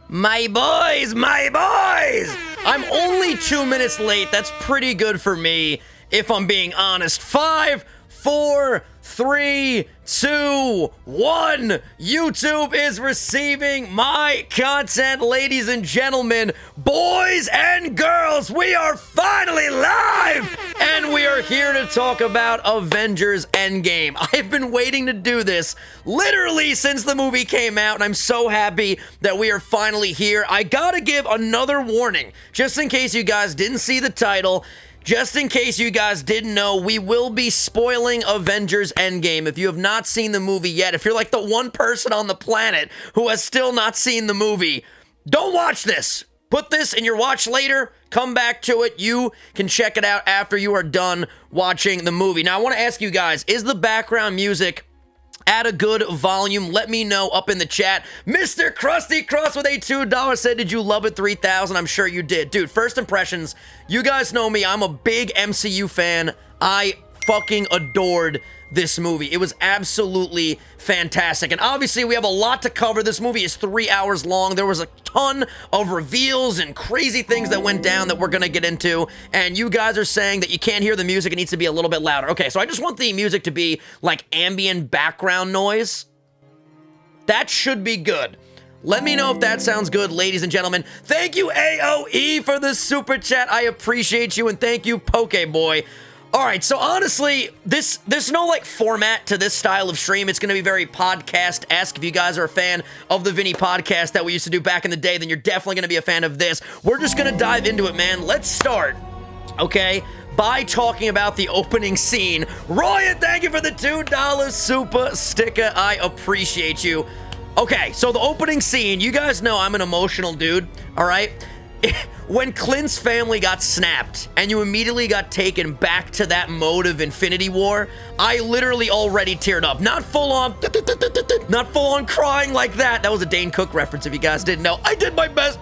My boys, my boys! I'm only 2 minutes late. That's pretty good for me, if I'm being honest. 5, 4, 3, 2, 1. YouTube is receiving my content, ladies and gentlemen, boys and girls. We are finally live, and we are here to talk about Avengers Endgame. I've been waiting to do this literally since the movie came out, and I'm so happy that we are finally here. I gotta give another warning, just in case you guys didn't see the title. Just in case you guys didn't know, we will be spoiling Avengers Endgame. If you have not seen the movie yet, if you're like the one person on the planet who has still not seen the movie, don't watch this. Put this in your watch later, come back to it. You can check it out after you are done watching the movie. Now, I want to ask you guys, is the background music at a good volume? Let me know up in the chat. Mr. Krusty Krust with a $2 said, did you love it 3000? I'm sure you did. Dude, first impressions, you guys know me. I'm a big MCU fan. I fucking adored this movie. It was absolutely fantastic. And obviously, we have a lot to cover. This movie is 3 hours long. There was a ton of reveals and crazy things that went down that we're going to get into. And you guys are saying that you can't hear the music. It needs to be a little bit louder. Okay, so I just want the music to be like ambient background noise. That should be good. Let me know if that sounds good, ladies and gentlemen. Thank you, AOE, for the super chat. I appreciate you. And thank you, Pokeboy. All right, so honestly, there's no like format to this style of stream. It's going to be very podcast-esque. If you guys are a fan of the Vinny podcast that we used to do back in the day, then you're definitely going to be a fan of this. We're just going to dive into it, man. Let's start, okay, by talking about the opening scene. Ryan, thank you for the $2 super sticker. I appreciate you. Okay, so the opening scene, you guys know I'm an emotional dude, all right? When Clint's family got snapped and you immediately got taken back to that mode of Infinity War, I literally already teared up. Not full on crying like that. That was a Dane Cook reference if you guys didn't know. I did my best.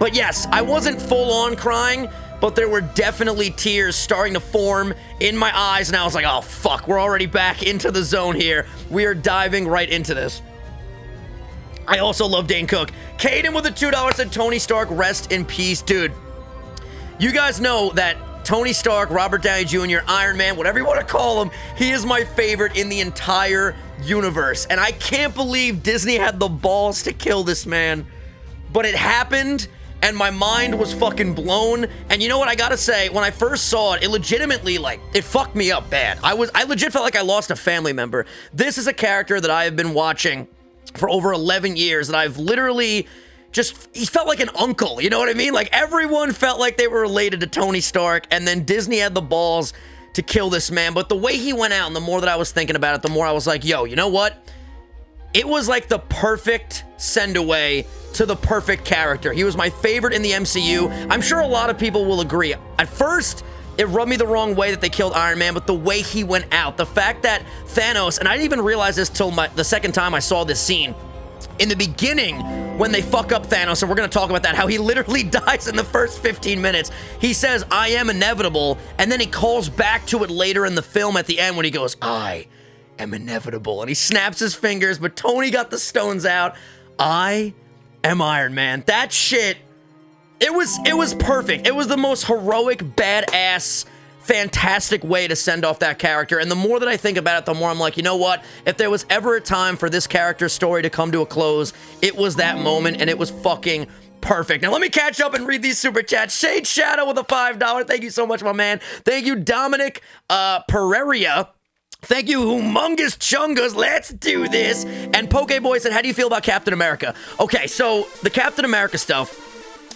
But yes, I wasn't full on crying, but there were definitely tears starting to form in my eyes, and I was like, oh fuck, we're already back into the zone here. We are diving right into this. I also love Dane Cook. Caden with the $2 said, Tony Stark, rest in peace. Dude, you guys know that Tony Stark, Robert Downey Jr., Iron Man, whatever you want to call him, he is my favorite in the entire universe. And I can't believe Disney had the balls to kill this man. But it happened, and my mind was fucking blown. And you know what I gotta say? When I first saw it, it legitimately, like, it fucked me up bad. I legit felt like I lost a family member. This is a character that I have been watching for over 11 years, and I've literally he felt like an uncle, you know what I mean? Like, everyone felt like they were related to Tony Stark, and then Disney had the balls to kill this man. But the way he went out, and the more that I was thinking about it, the more I was like, yo, you know what? It was like the perfect send away to the perfect character. He was my favorite in the MCU. I'm sure a lot of people will agree. At first, it rubbed me the wrong way that they killed Iron Man, but the way he went out, the fact that Thanos, and I didn't even realize this till the second time I saw this scene, in the beginning, when they fuck up Thanos, and we're going to talk about that, how he literally dies in the first 15 minutes. He says, I am inevitable, and then he calls back to it later in the film at the end when he goes, I am inevitable, and he snaps his fingers, but Tony got the stones out. I am Iron Man. That shit, it was perfect. It was the most heroic, badass, fantastic way to send off that character. And the more that I think about it, the more I'm like, you know what? If there was ever a time for this character's story to come to a close, it was that moment, and it was fucking perfect. Now, let me catch up and read these super chats. Shade Shadow with a $5. Thank you so much, my man. Thank you, Dominic Pereira. Thank you, Humongous Chungus. Let's do this. And Pokeboy said, how do you feel about Captain America? Okay, so the Captain America stuff,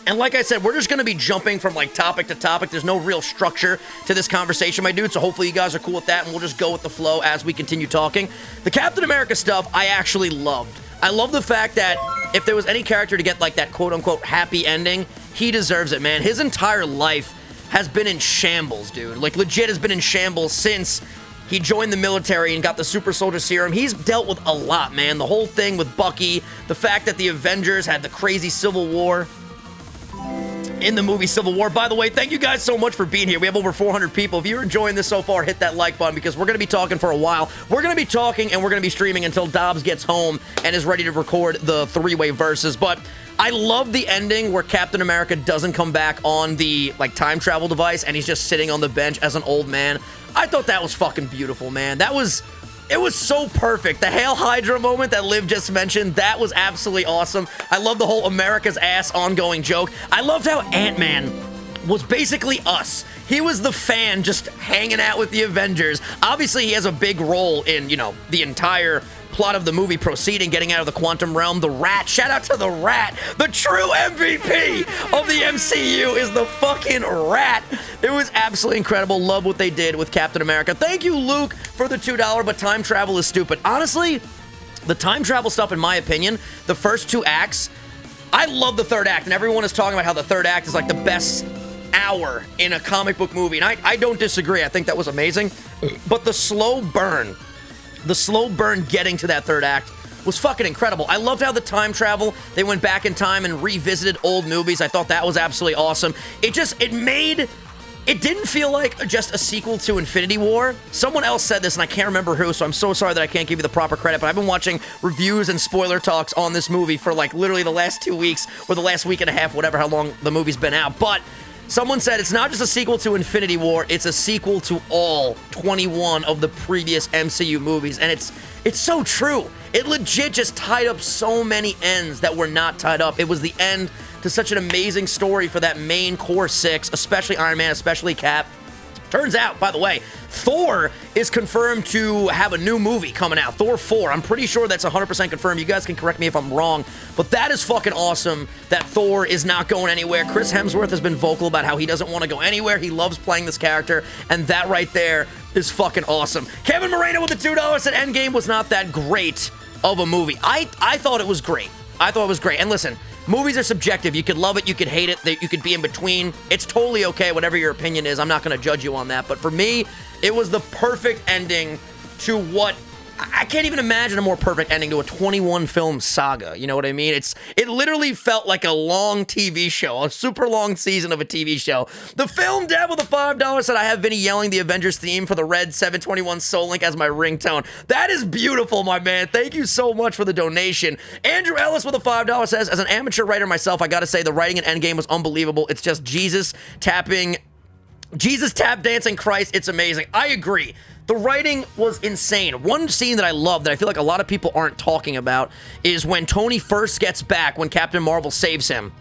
and like I said, we're just going to be jumping from like topic to topic. There's no real structure to this conversation, my dude, so hopefully you guys are cool with that, and we'll just go with the flow as we continue talking. The Captain America stuff, I actually loved. I love the fact that if there was any character to get like that quote-unquote happy ending, he deserves it, man. His entire life has been in shambles, dude. Like, legit has been in shambles since he joined the military and got the super soldier serum. He's dealt with a lot, man. The whole thing with Bucky, the fact that the Avengers had the crazy civil war. in the movie Civil War. By the way, thank you guys so much for being here. We have over 400 people. If you're enjoying this so far, hit that like button because we're going to be talking for a while. We're going to be talking and we're going to be streaming until Dobbs gets home and is ready to record the three-way verses. But I love the ending where Captain America doesn't come back on the like time travel device and he's just sitting on the bench as an old man. I thought that was fucking beautiful, man. It was so perfect. The Hail Hydra moment that Liv just mentioned, that was absolutely awesome. I love the whole America's ass ongoing joke. I loved how Ant-Man was basically us. He was the fan just hanging out with the Avengers. Obviously, he has a big role in, you know, the entire plot of the movie proceeding, getting out of the quantum realm. The Rat, shout out to the Rat. The true MVP of the MCU is the fucking Rat. It was absolutely incredible. Love what they did with Captain America. Thank you, Luke, for the $2, but time travel is stupid. Honestly, the time travel stuff, in my opinion, the first two acts, I love the third act, and everyone is talking about how the third act is like the best hour in a comic book movie, and I don't disagree. I think that was amazing, but the slow burn getting to that third act was fucking incredible. I loved how the time travel, they went back in time and revisited old movies. I thought that was absolutely awesome. It didn't feel like just a sequel to Infinity War. Someone else said this, and I can't remember who, so I'm so sorry that I can't give you the proper credit, but I've been watching reviews and spoiler talks on this movie for like literally the last 2 weeks, or the last week and a half, whatever, how long the movie's been out. But someone said it's not just a sequel to Infinity War, it's a sequel to all 21 of the previous MCU movies, and it's so true. It legit just tied up so many ends that were not tied up. It was the end to such an amazing story for that main core six, especially Iron Man, especially Cap. Turns out, by the way, Thor is confirmed to have a new movie coming out, Thor 4. I'm pretty sure that's 100% confirmed. You guys can correct me if I'm wrong, but that is fucking awesome that Thor is not going anywhere. Chris Hemsworth has been vocal about how he doesn't want to go anywhere. He loves playing this character, and that right there is fucking awesome. Kevin Moreno with the $2 said Endgame was not that great of a movie. I thought it was great. I thought it was great. And listen, movies are subjective. You could love it, you could hate it, you could be in between. It's totally okay, whatever your opinion is. I'm not going to judge you on that. But for me, it was the perfect ending to what... I can't even imagine a more perfect ending to a 21-film saga. You know what I mean? It literally felt like a long TV show, a super long season of a TV show. The Film Dev with a $5 said, I have Vinny yelling the Avengers theme for the red 721 Soul Link as my ringtone. That is beautiful, my man. Thank you so much for the donation. Andrew Ellis with a $5 says, as an amateur writer myself, I gotta say the writing in Endgame was unbelievable. It's just Jesus tap dancing Christ. It's amazing. I agree. The writing was insane. One scene that I love that I feel like a lot of people aren't talking about is when Tony first gets back when Captain Marvel saves him.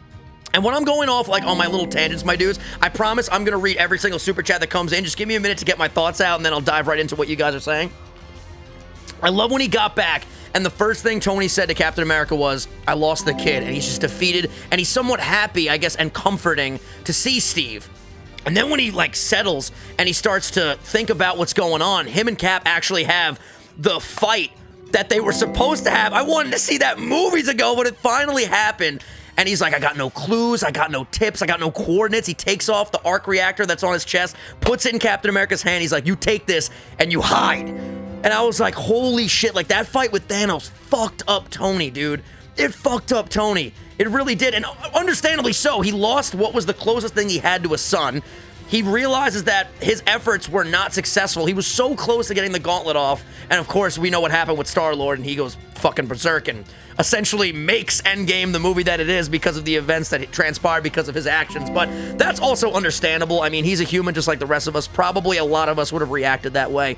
And when I'm going off like on my little tangents, my dudes, I promise I'm going to read every single super chat that comes in. Just give me a minute to get my thoughts out and then I'll dive right into what you guys are saying. I love when he got back and the first thing Tony said to Captain America was, I lost the kid, and he's just defeated and he's somewhat happy, I guess, and comforting to see Steve. And then when he like settles and he starts to think about what's going on, him and Cap actually have the fight that they were supposed to have. I wanted to see that movies ago, but it finally happened. And he's like, I got no clues, I got no tips, I got no coordinates. He takes off the arc reactor that's on his chest, puts it in Captain America's hand. He's like, you take this and you hide. And I was like, holy shit, like that fight with Thanos fucked up Tony, dude. It fucked up Tony. It really did, and understandably so. He lost what was the closest thing he had to a son. He realizes that his efforts were not successful. He was so close to getting the gauntlet off, and of course, we know what happened with Star-Lord, and he goes fucking berserk and essentially makes Endgame the movie that it is because of the events that transpired because of his actions, but that's also understandable. I mean, he's a human just like the rest of us. Probably a lot of us would have reacted that way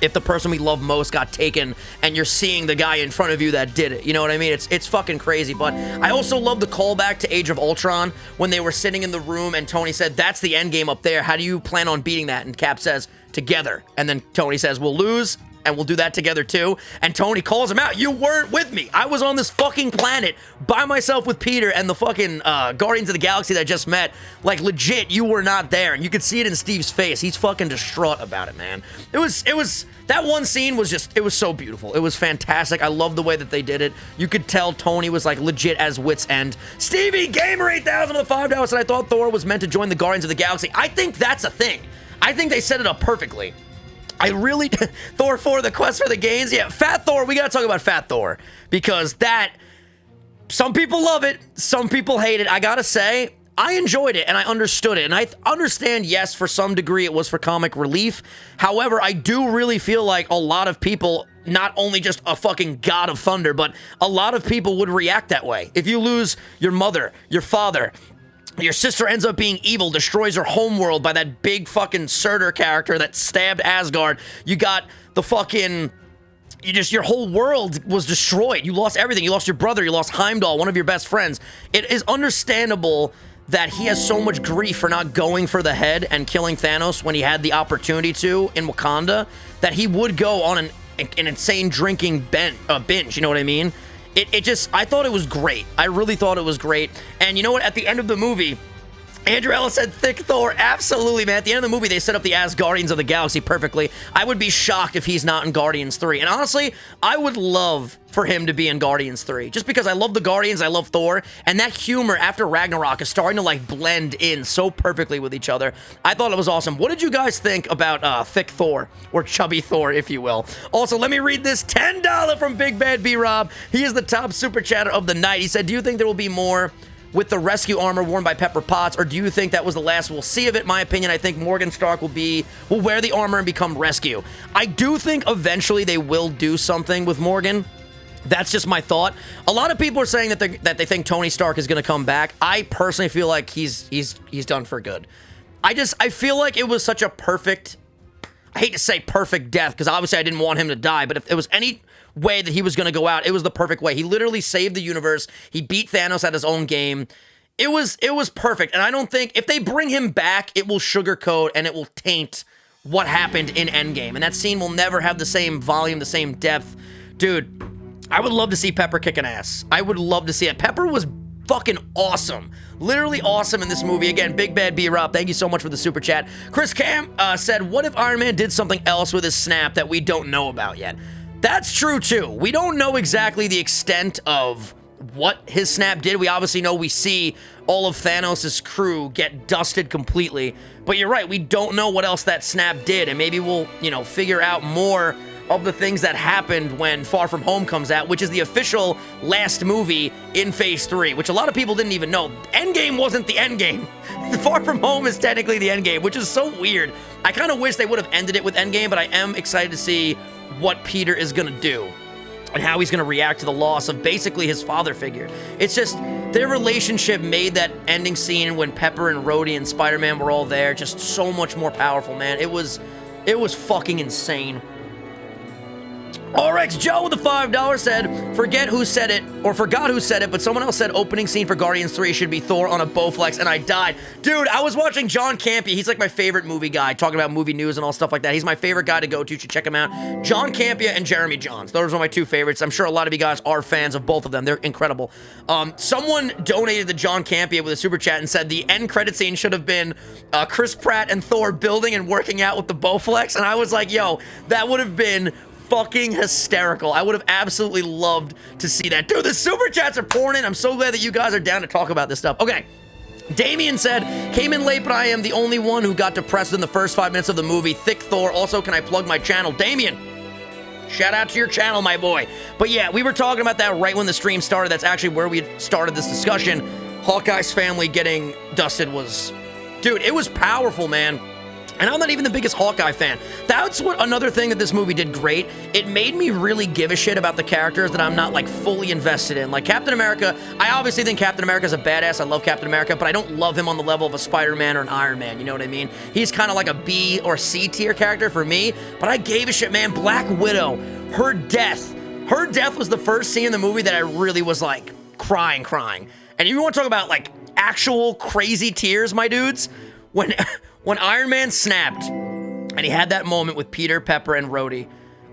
if the person we love most got taken and you're seeing the guy in front of you that did it. You know what I mean? It's fucking crazy. But I also love the callback to Age of Ultron when they were sitting in the room and Tony said, that's the end game up there. How do you plan on beating that? And Cap says, together. And then Tony says, we'll lose and we'll do that together too. And Tony calls him out. You weren't with me. I was on this fucking planet by myself with Peter and the fucking Guardians of the Galaxy that I just met. Like, legit, you were not there. And you could see it in Steve's face. He's fucking distraught about it, man. It was, that one scene was just, it was so beautiful. It was fantastic. I love the way that they did it. You could tell Tony was like legit as wit's end. Stevie Gamer 8000 with the $5 said, I thought Thor was meant to join the Guardians of the Galaxy. I think that's a thing. I think they set it up perfectly. I really, Thor 4, the quest for the gains. Yeah, Fat Thor, we gotta talk about Fat Thor. Because that, some people love it, some people hate it. I gotta say, I enjoyed it and I understood it. And I understand, yes, for some degree it was for comic relief. However, I do really feel like a lot of people, not only just a fucking god of thunder, but a lot of people would react that way. If you lose your mother, your father, your sister ends up being evil, destroys her homeworld by that big fucking Surtur character that stabbed Asgard. You got the fucking... your whole world was destroyed. You lost everything. You lost your brother. You lost Heimdall, one of your best friends. It is understandable that he has so much grief for not going for the head and killing Thanos when he had the opportunity to in Wakanda, that he would go on an insane drinking binge, you know what I mean? I thought it was great. I really thought it was great. And you know what? At the end of the movie, Andrew Ellis said thick Thor. Absolutely, man. At the end of the movie, they set up the Asgardians of the Galaxy perfectly. I would be shocked if he's not in Guardians 3. And honestly, I would love for him to be in Guardians 3. Just because I love the Guardians, I love Thor, and that humor after Ragnarok is starting to, like, blend in so perfectly with each other. I thought it was awesome. What did you guys think about thick Thor, or chubby Thor, if you will? Also, let me read this $10 from Big Bad B-Rob. He is the top super chatter of the night. He said, do you think there will be more with the rescue armor worn by Pepper Potts, or do you think that was the last we'll see of it? My opinion, I think Morgan Stark will wear the armor and become rescue. I do think eventually they will do something with Morgan. That's just my thought. A lot of people are saying that they think Tony Stark is going to come back. I personally feel like he's done for good. I feel like it was such a perfect, I hate to say perfect death, because obviously I didn't want him to die, but if it was any way that he was going to go out, it was the perfect way. He literally saved the universe. He beat Thanos at his own game. It was perfect. And I don't think if they bring him back, it will sugarcoat and it will taint what happened in Endgame. And that scene will never have the same volume, the same depth. Dude, I would love to see Pepper kicking ass. I would love to see it. Pepper was fucking awesome. Literally awesome in this movie. Again, Big Bad B-Rob, thank you so much for the super chat. Chris Cam said, what if Iron Man did something else with his snap that we don't know about yet? That's true, too. We don't know exactly the extent of what his snap did. We obviously know we see all of Thanos' crew get dusted completely. But you're right, we don't know what else that snap did. And maybe we'll, figure out more of the things that happened when Far From Home comes out, which is the official last movie in Phase 3, which a lot of people didn't even know. Endgame wasn't the Endgame. Far From Home is technically the Endgame, which is so weird. I kind of wish they would have ended it with Endgame, but I am excited to see what Peter is going to do and how he's going to react to the loss of basically his father figure. It's just their relationship made that ending scene when Pepper and Rhodey and Spider-Man were all there just so much more powerful, man. It was fucking insane. RX Joe with the $5 said, forgot who said it, but someone else said opening scene for Guardians 3 should be Thor on a Bowflex, and I died. Dude, I was watching John Campea. He's like my favorite movie guy, talking about movie news and all stuff like that. He's my favorite guy to go to. You should check him out. John Campea and Jeremy Jahns. Those are my two favorites. I'm sure a lot of you guys are fans of both of them. They're incredible. Someone donated to John Campea with a super chat and said the end credit scene should have been Chris Pratt and Thor building and working out with the Bowflex, and I was like, yo, that would have been fucking hysterical. I would have absolutely loved to see that. Dude, the super chats are pouring in. I'm so glad that you guys are down to talk about this stuff. Okay. Damien said, came in late, but I am the only one who got depressed in the first 5 minutes of the movie. Thick Thor. Also, can I plug my channel? Damien, shout out to your channel, my boy. But yeah, we were talking about that right when the stream started. That's actually where we started this discussion. Hawkeye's family getting dusted was... Dude, it was powerful, man. And I'm not even the biggest Hawkeye fan. That's what another thing that this movie did great. It made me really give a shit about the characters that I'm not, like, fully invested in. Like, Captain America, I obviously think Captain America's a badass. I love Captain America, but I don't love him on the level of a Spider-Man or an Iron Man, you know what I mean? He's kind of like a B or C tier character for me, but I gave a shit, man. Black Widow, her death was the first scene in the movie that I really was, like, crying. And you want to talk about, like, actual crazy tears, my dudes? When Iron Man snapped, and he had that moment with Peter, Pepper, and Rhodey,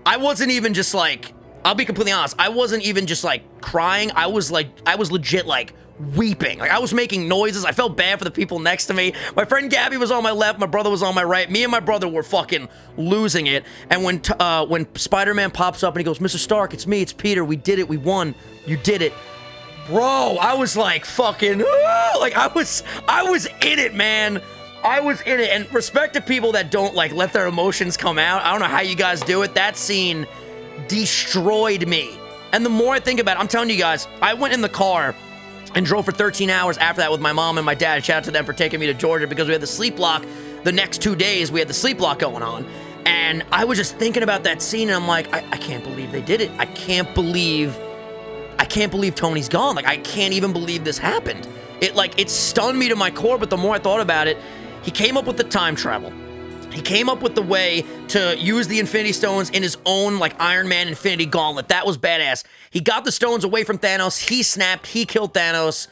I wasn't even just like, I'll be completely honest, I wasn't even just like crying, I was legit like weeping. Like I was making noises, I felt bad for the people next to me. My friend Gabby was on my left, my brother was on my right, me and my brother were fucking losing it. And when Spider-Man pops up and he goes, Mr. Stark, it's me, it's Peter, we did it, we won, you did it. Bro, I was like fucking, like I was in it, man. I was in it, and respect to people that don't, like, let their emotions come out. I don't know how you guys do it. That scene destroyed me. And the more I think about it, I'm telling you guys, I went in the car and drove for 13 hours after that with my mom and my dad. Shout out to them for taking me to Georgia because we had the sleep block the next 2 days. We had the sleep block going on. And I was just thinking about that scene, and I'm like, I can't believe they did it. I can't believe Tony's gone. Like, I can't even believe this happened. It stunned me to my core, but the more I thought about it, he came up with the time travel. He came up with the way to use the Infinity Stones in his own, like, Iron Man Infinity Gauntlet. That was badass. He got the stones away from Thanos. He snapped. He killed Thanos.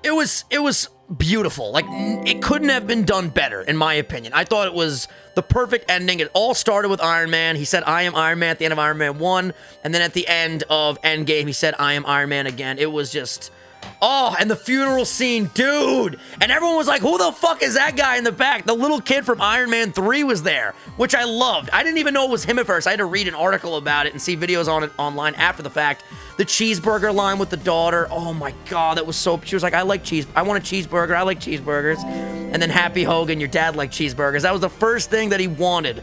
It was beautiful. Like, it couldn't have been done better, in my opinion. I thought it was the perfect ending. It all started with Iron Man. He said, I am Iron Man at the end of Iron Man 1. And then at the end of Endgame, he said, I am Iron Man again. It was just... Oh, and the funeral scene, dude. And everyone was like, who the fuck is that guy in the back? The little kid from Iron Man 3 was there, which I loved. I didn't even know it was him at first. I had to read an article about it and see videos on it online after the fact. The cheeseburger line with the daughter. Oh my God, that was so... She was like, I want a cheeseburger. I like cheeseburgers. And then Happy Hogan, your dad liked cheeseburgers. That was the first thing that he wanted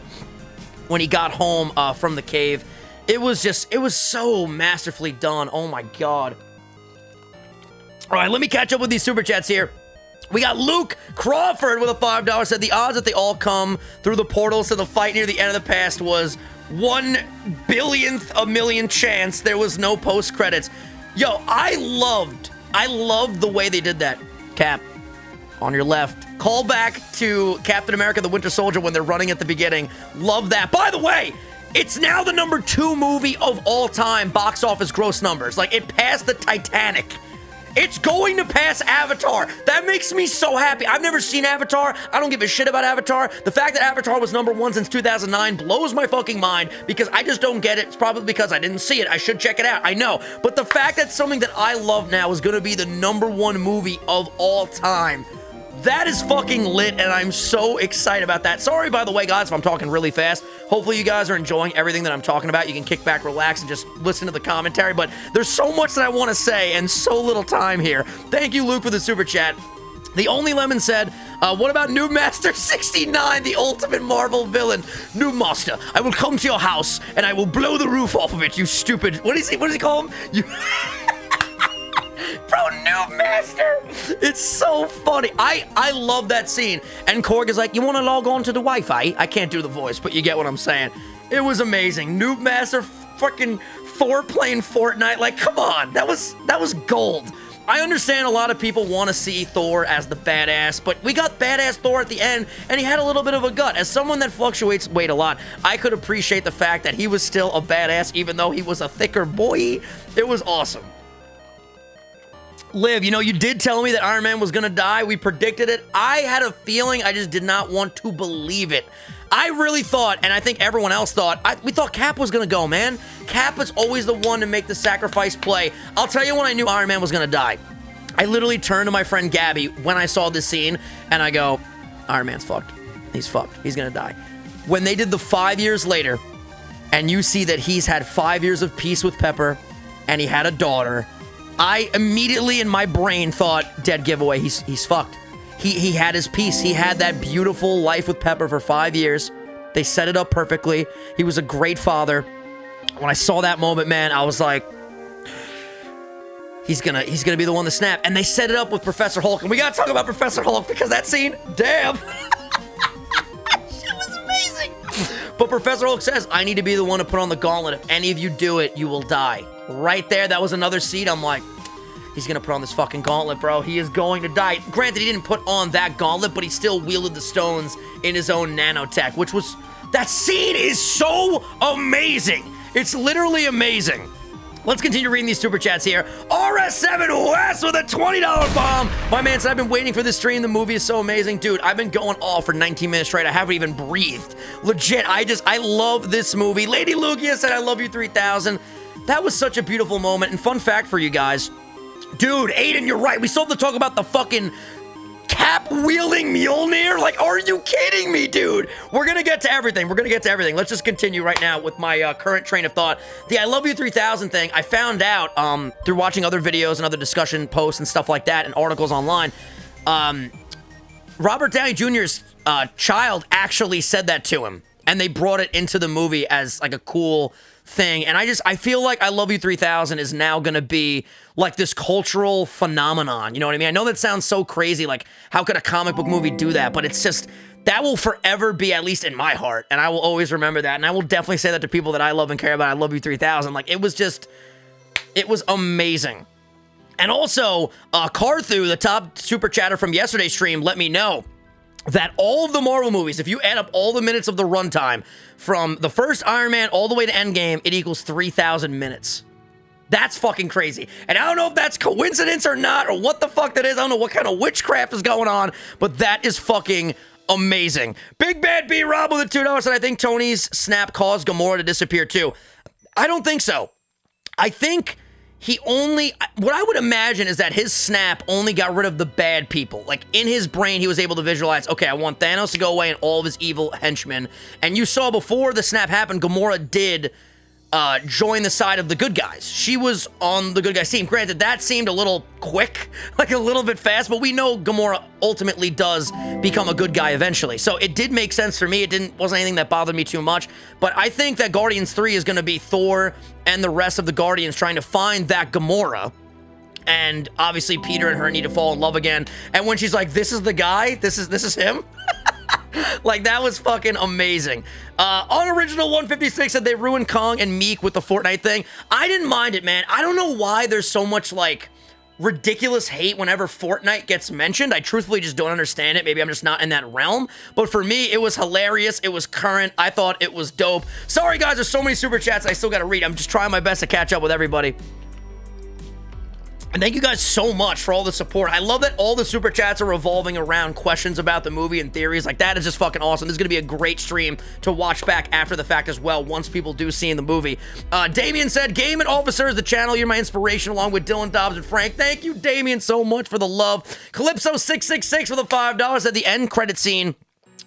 when he got home from the cave. It was so masterfully done. Oh my God. All right, let me catch up with these super chats here. We got Luke Crawford with a $5, said the odds that they all come through the portals to the fight near the end of the past was 1 billionth a million chance there was no post credits. Yo, I loved the way they did that. Cap, on your left. Call back to Captain America the Winter Soldier when they're running at the beginning. Love that. By the way, it's now the #2 movie of all time box office gross numbers. Like, it passed the Titanic. It's going to pass Avatar. That makes me so happy. I've never seen Avatar. I don't give a shit about Avatar. The fact that Avatar was #1 since 2009 blows my fucking mind because I just don't get it. It's probably because I didn't see it. I should check it out. I know. But the fact that something that I love now is going to be the #1 movie of all time, that is fucking lit, and I'm so excited about that. Sorry, by the way, guys, if I'm talking really fast. Hopefully you guys are enjoying everything that I'm talking about. You can kick back, relax, and just listen to the commentary, but there's so much that I want to say and so little time here. Thank you, Luke, for the super chat. The Only Lemon said, what about Noob Master 69, the ultimate Marvel villain? Noob Master, I will come to your house, and I will blow the roof off of it, you stupid... What does he call him? You... Bro, Noob Master! It's so funny. I love that scene. And Korg is like, you want to log on to the Wi-Fi? I can't do the voice, but you get what I'm saying. It was amazing. Noob Master fucking Thor playing Fortnite. Like, come on. That was gold. I understand a lot of people want to see Thor as the badass, but we got badass Thor at the end, and he had a little bit of a gut. As someone that fluctuates weight a lot, I could appreciate the fact that he was still a badass, even though he was a thicker boy. It was awesome. Liv, you know, you did tell me that Iron Man was gonna die. We predicted it. I had a feeling, I just did not want to believe it. I really thought, and I think everyone else thought, we thought Cap was gonna go, man. Cap is always the one to make the sacrifice play. I'll tell you when I knew Iron Man was gonna die. I literally turned to my friend Gabby when I saw this scene, and I go, Iron Man's fucked. He's fucked. He's gonna die. When they did the 5 years later, and you see that he's had 5 years of peace with Pepper, and he had a daughter, I immediately in my brain thought, dead giveaway, he's fucked. He had his peace. He had that beautiful life with Pepper for 5 years. They set it up perfectly. He was a great father. When I saw that moment, man, I was like, he's gonna be the one to snap. And they set it up with Professor Hulk. And we gotta talk about Professor Hulk because that scene, damn. Shit was amazing. But Professor Hulk says, I need to be the one to put on the gauntlet. If any of you do it, you will die. Right there, that was another seed. I'm like, he's gonna put on this fucking gauntlet, bro. He is going to die. Granted, he didn't put on that gauntlet, but he still wielded the stones in his own nanotech, which was... That scene is so amazing. It's literally amazing. Let's continue reading these super chats here. RS7 West with a $20 bomb. My man said, I've been waiting for this stream. The movie is so amazing. Dude, I've been going off for 19 minutes straight. I haven't even breathed. Legit, I love this movie. Lady Lugia said, I love you 3000. That was such a beautiful moment. And fun fact for you guys. Dude, Aiden, you're right. We still have to talk about the fucking Cap-wielding Mjolnir. Like, are you kidding me, dude? We're going to get to everything. We're going to get to everything. Let's just continue right now with my current train of thought. The I Love You 3000 thing, I found out through watching other videos and other discussion posts and stuff like that and articles online. Robert Downey Jr.'s child actually said that to him. And they brought it into the movie as like a cool thing. And I feel like I Love You 3000 is now going to be like this cultural phenomenon. You know what I mean? I know that sounds so crazy. Like, how could a comic book movie do that? But it's just, that will forever be, at least in my heart. And I will always remember that. And I will definitely say that to people that I love and care about. I Love You 3000. Like, it was amazing. And also, Carthu, the top super chatter from yesterday's stream, let me know that all of the Marvel movies, if you add up all the minutes of the runtime from the first Iron Man all the way to Endgame, it equals 3,000 minutes. That's fucking crazy. And I don't know if that's coincidence or not, or what the fuck that is. I don't know what kind of witchcraft is going on, but that is fucking amazing. Big Bad B Rob with the $2 said, I think Tony's snap caused Gamora to disappear too. I don't think so. I think what I would imagine is that his snap only got rid of the bad people. Like, in his brain, he was able to visualize, okay, I want Thanos to go away and all of his evil henchmen. And you saw before the snap happened, Gamora did join the side of the good guys. She was on the good guys team. Granted, that seemed a little quick, like a little bit fast, but we know Gamora ultimately does become a good guy eventually. So it did make sense for me. Wasn't anything that bothered me too much. But I think that Guardians 3 is going to be Thor and the rest of the Guardians trying to find that Gamora. And obviously Peter and her need to fall in love again. And when she's like, this is the guy, this is him. Like, that was fucking amazing. Unoriginal 156 said they ruined Kong and Meek with the Fortnite thing. I didn't mind it, man. I don't know why there's so much, like, ridiculous hate whenever Fortnite gets mentioned. I truthfully just don't understand it. Maybe I'm just not in that realm. But for me, it was hilarious. It was current. I thought it was dope. Sorry, guys. There's so many super chats I still got to read. I'm just trying my best to catch up with everybody. And thank you guys so much for all the support. I love that all the super chats are revolving around questions about the movie and theories. Like, that is just fucking awesome. This is going to be a great stream to watch back after the fact as well, once people do see in the movie. Damien said, Game and Officer is the channel. You're my inspiration, along with Dylan, Dobbs, and Frank. Thank you, Damien, so much for the love. Calypso666 for the $5 at the end credit scene.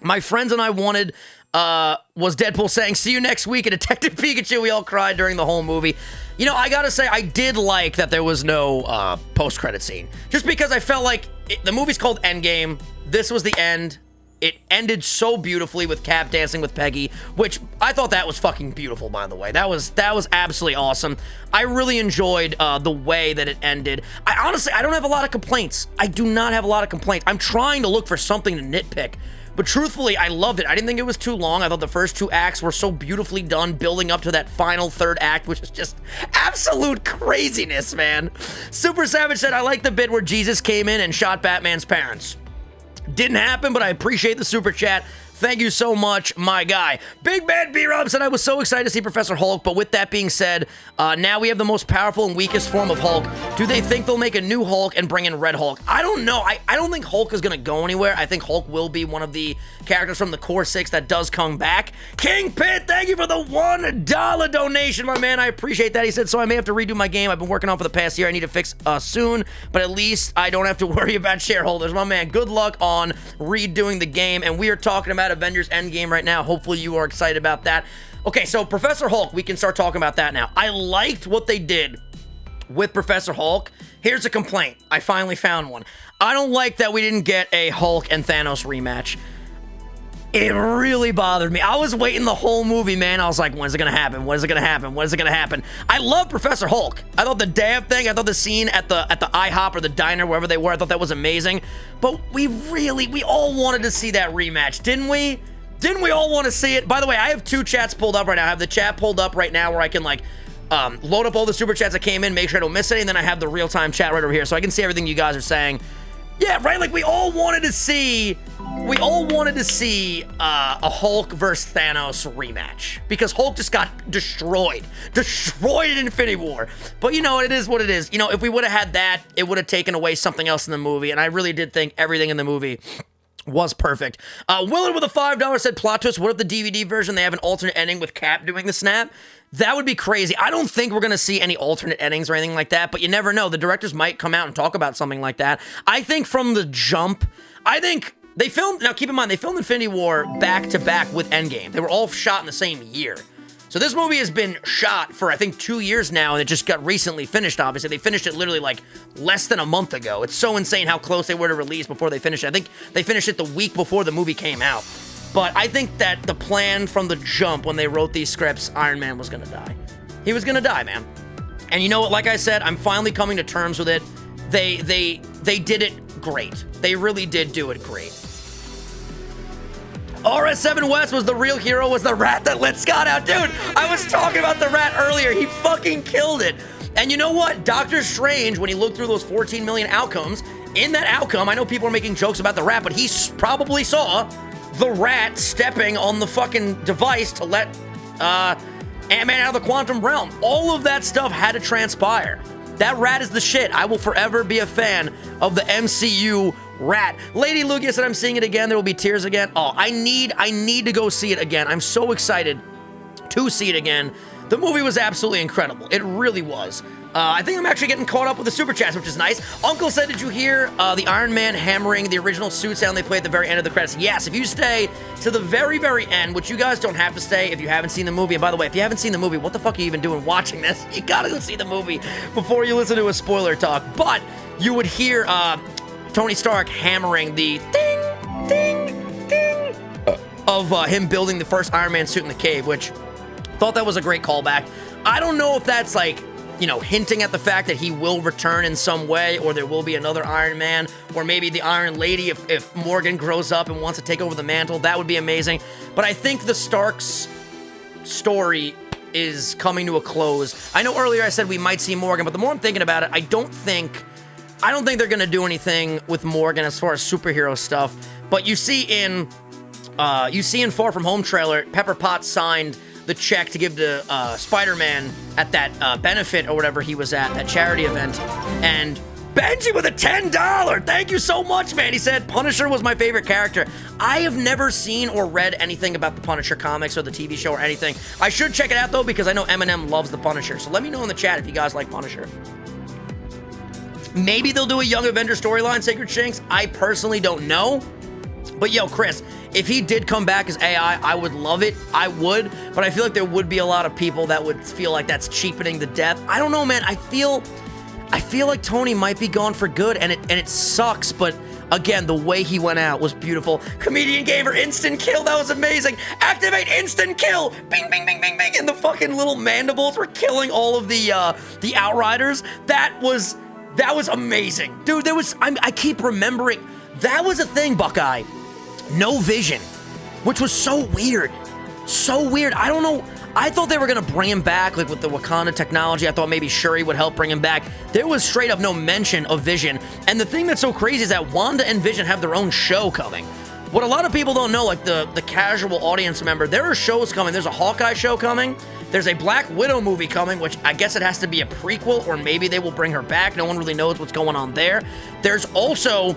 My friends and I wanted... was Deadpool saying, see you next week at Detective Pikachu. We all cried during the whole movie. You know, I gotta say, I did like that there was no post-credit scene. Just because I felt like the movie's called Endgame. This was the end. It ended so beautifully with Cap dancing with Peggy, which I thought that was fucking beautiful, by the way. That was absolutely awesome. I really enjoyed the way that it ended. I don't have a lot of complaints. I do not have a lot of complaints. I'm trying to look for something to nitpick. But truthfully, I loved it. I didn't think it was too long. I thought the first two acts were so beautifully done, building up to that final third act, which is just absolute craziness, man. Super Savage said, I like the bit where Jesus came in and shot Batman's parents. Didn't happen, but I appreciate the super chat. Thank you so much, my guy. Big Bad B-Rob said, I was so excited to see Professor Hulk, but with that being said, now we have the most powerful and weakest form of Hulk. Do they think they'll make a new Hulk and bring in Red Hulk? I don't know. I don't think Hulk is going to go anywhere. I think Hulk will be one of the characters from the Core 6 that does come back. King Pitt, thank you for the $1 donation, my man. I appreciate that. He said, so I may have to redo my game I've been working on for the past year. I need to fix soon, but at least I don't have to worry about shareholders. My man, good luck on redoing the game, and we are talking about Avengers ENDGAME right now. Hopefully you are excited about that. Okay, so Professor Hulk, we can start talking about that now. I liked what they did with Professor Hulk. Here's a complaint. I finally found one. I don't like that we didn't get a Hulk and Thanos rematch. It really bothered me. I was waiting the whole movie, man. I was like, when's it gonna happen? When is it gonna happen? When is it gonna happen? I love Professor Hulk. I thought the dab thing, I thought the scene at the IHOP or the diner, wherever they were, I thought that was amazing. But we all wanted to see that rematch, didn't we? Didn't we all want to see it? By the way, I have two chats pulled up right now. I have the chat pulled up right now where I can, like, load up all the super chats that came in, make sure I don't miss any, and then I have the real-time chat right over here so I can see everything you guys are saying. Yeah, right? Like, we all wanted to see a Hulk versus Thanos rematch because Hulk just got destroyed in Infinity War. But you know, it is what it is. You know, if we would have had that, it would have taken away something else in the movie, and I really did think everything in the movie was perfect. Willard with a $5 said, plot twist, what if the DVD version, they have an alternate ending with Cap doing the snap? That would be crazy. I don't think we're going to see any alternate endings or anything like that, but you never know. The directors might come out and talk about something like that. I think from the jump, I think they filmed, now keep in mind, they filmed Infinity War back-to-back with Endgame. They were all shot in the same year. So this movie has been shot for, I think, 2 years now, and it just got recently finished, obviously. They finished it literally, like, less than a month ago. It's so insane how close they were to release before they finished it. I think they finished it the week before the movie came out. But I think that the plan from the jump when they wrote these scripts, Iron Man was going to die. He was gonna die, man. And you know what? Like I said, I'm finally coming to terms with it. They did it great. They really did do it great. RS7 West was the real hero, was the rat that let Scott out. Dude, I was talking about the rat earlier. He fucking killed it. And you know what? Doctor Strange, when he looked through those 14 million outcomes, in that outcome, I know people are making jokes about the rat, but he probably saw the rat stepping on the fucking device to let Ant-Man out of the quantum realm. All of that stuff had to transpire. That rat is the shit. I will forever be a fan of the MCU rat. Lady Lugia said, I'm seeing it again. There will be tears again. Oh, I need to go see it again. I'm so excited to see it again. The movie was absolutely incredible. It really was. I think I'm actually getting caught up with the super chats, which is nice. Uncle said, did you hear the Iron Man hammering the original suit sound they played at the very end of the credits? Yes, if you stay to the very, very end, which you guys don't have to stay if you haven't seen the movie. And by the way, if you haven't seen the movie, what the fuck are you even doing watching this? You gotta go see the movie before you listen to a spoiler talk. But you would hear Tony Stark hammering the ding, ding, ding of him building the first Iron Man suit in the cave, which thought that was a great callback. I don't know if that's like, you know, hinting at the fact that he will return in some way, or there will be another Iron Man, or maybe the Iron Lady if Morgan grows up and wants to take over the mantle. That would be amazing. But I think the Starks story is coming to a close. I know earlier I said we might see Morgan, but the more I'm thinking about it, I don't think they're gonna do anything with Morgan as far as superhero stuff. But you see in Far From Home trailer, Pepper Potts signed the check to give to Spider-Man at that benefit or whatever he was at, that charity event. And Benjie with a $10. Thank you so much, man. He said Punisher was my favorite character. I have never seen or read anything about the Punisher comics or the TV show or anything. I should check it out, though, because I know Eminem loves the Punisher. So let me know in the chat if you guys like Punisher. Maybe they'll do a Young Avenger storyline, Sacred Shanks. I personally don't know. But yo, Chris, if he did come back as AI, I would love it. I would. But I feel like there would be a lot of people that would feel like that's cheapening the death. I don't know, man. I feel like Tony might be gone for good, and it sucks, but again, the way he went out was beautiful. Comedian gave her instant kill. That was amazing. Activate instant kill. Bing, bing, bing, bing, bing. And the fucking little mandibles were killing all of the Outriders. That was amazing. Dude, I keep remembering. That was a thing, Buckeye. No vision, which was so weird. So weird. I don't know. I thought they were going to bring him back, like with the Wakanda technology. I thought maybe Shuri would help bring him back. There was straight up no mention of Vision. And the thing that's so crazy is that Wanda and Vision have their own show coming. What a lot of people don't know, like the casual audience member, there are shows coming. There's a Hawkeye show coming. There's a Black Widow movie coming, which I guess it has to be a prequel, or maybe they will bring her back. No one really knows what's going on there. There's also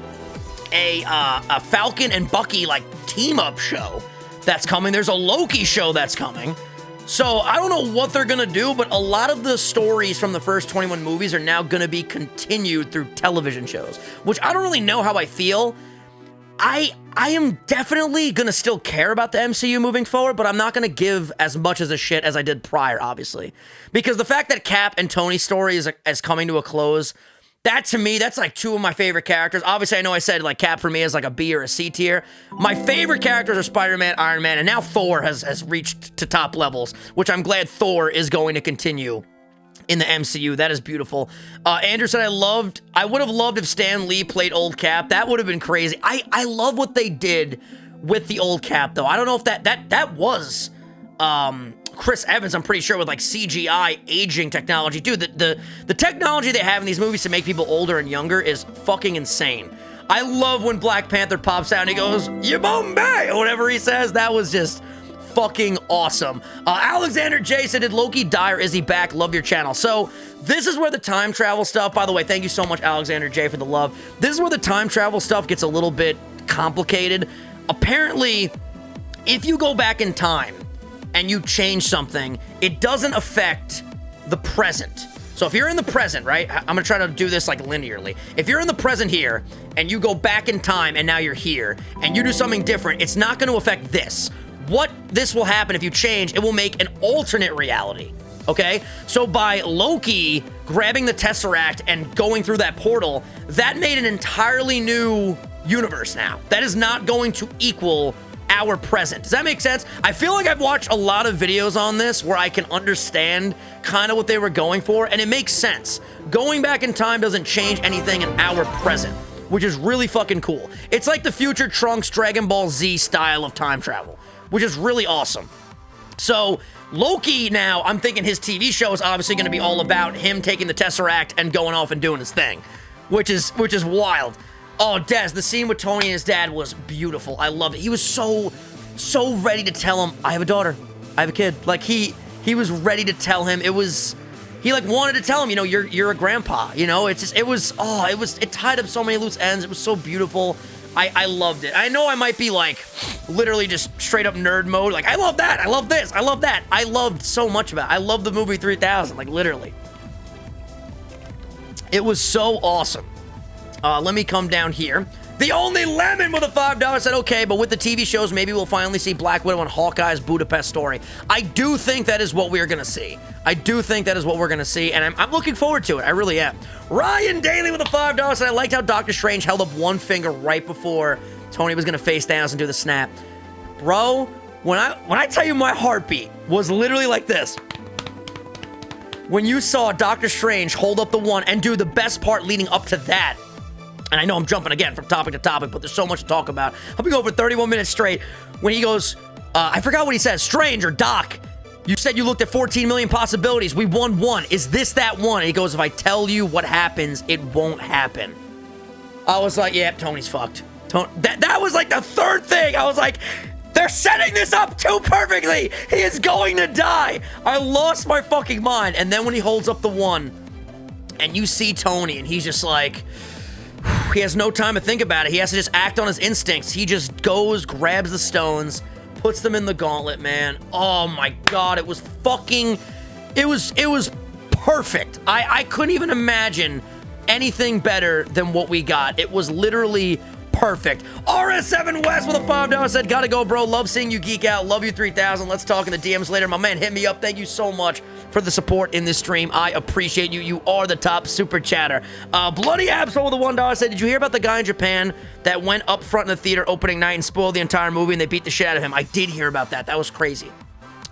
a Falcon and Bucky like team-up show that's coming. There's a Loki show that's coming. So I don't know what they're gonna do, but a lot of the stories from the first 21 movies are now gonna be continued through television shows, which I don't really know how I feel. I am definitely gonna still care about the MCU moving forward, but I'm not gonna give as much as a shit as I did prior, obviously. Because the fact that Cap and Tony's story is coming to a close, that, to me, that's like two of my favorite characters. Obviously, I know I said like Cap for me is like a B or a C tier. My favorite characters are Spider-Man, Iron Man, and now Thor has reached to top levels, which I'm glad Thor is going to continue in the MCU. That is beautiful. Andrew said I would have loved if Stan Lee played old Cap. That would have been crazy. I love what they did with the old Cap, though. I don't know if that was Chris Evans, I'm pretty sure, with like CGI aging technology. Dude, the technology they have in these movies to make people older and younger is fucking insane. I love when Black Panther pops out and he goes, "Ya Bombay," or whatever he says. That was just fucking awesome. Alexander J said, did Loki die or is he back? Love your channel. So this is where the time travel stuff, by the way, thank you so much, Alexander J, for the love. This is where the time travel stuff gets a little bit complicated. Apparently, if you go back in time and you change something, it doesn't affect the present. So if you're in the present, right? I'm gonna try to do this like linearly. If you're in the present here and you go back in time and now you're here and you do something different, it's not gonna affect this. What this will happen if you change, it will make an alternate reality, okay? So by Loki grabbing the Tesseract and going through that portal, that made an entirely new universe now. That is not going to equal our present. Does that make sense? I feel like I've watched a lot of videos on this where I can understand kind of what they were going for, and it makes sense. Going back in time doesn't change anything in our present, which is really fucking cool. It's like the future Trunks Dragon Ball Z style of time travel, which is really awesome. So Loki now, I'm thinking his TV show is obviously going to be all about him taking the Tesseract and going off and doing his thing, which is wild. Oh, Des, the scene with Tony and his dad was beautiful. I loved it. He was so ready to tell him, I have a daughter, I have a kid. Like he was ready to tell him. He like wanted to tell him, you know, you're a grandpa. You know, it tied up so many loose ends. It was so beautiful. I loved it. I know I might be like literally just straight up nerd mode. Like, I love that. I love this. I love that. I loved so much about it. I love the movie 3000. Like, literally. It was so awesome. Let me come down here. The only lemon with a $5 said, okay, but with the TV shows, maybe we'll finally see Black Widow and Hawkeye's Budapest story. I do think that is what we're going to see. I do think that is what we're going to see, and I'm looking forward to it. I really am. Ryan Daly with a $5 said, I liked how Doctor Strange held up one finger right before Tony was going to face Thanos and do the snap. Bro, when I tell you my heartbeat was literally like this. When you saw Doctor Strange hold up the one and do the best part leading up to that, and I know I'm jumping again from topic to topic, but there's so much to talk about. I'll be going for 31 minutes straight. When he goes, I forgot what he says, Strange or Doc, you said you looked at 14 million possibilities. We won one. Is this that one? And he goes, if I tell you what happens, it won't happen. I was like, yeah, Tony's fucked. That was like the third thing. I was like, they're setting this up too perfectly. He is going to die. I lost my fucking mind. And then when he holds up the one and you see Tony and he's just like, he has no time to think about it. He has to just act on his instincts. He just goes, grabs the stones, puts them in the gauntlet, man. Oh my God, it was fucking, it was perfect. I couldn't even imagine anything better than what we got. It was literally perfect. RS7 West with a $5 said, gotta go, bro. Love seeing you geek out. Love you 3000. Let's talk in the DMs later. My man, hit me up. Thank you so much for the support in this stream. I appreciate you. You are the top super chatter. Bloody Absol with a $1 said, did you hear about the guy in Japan that went up front in the theater opening night and spoiled the entire movie and they beat the shit out of him? I did hear about that. That was crazy.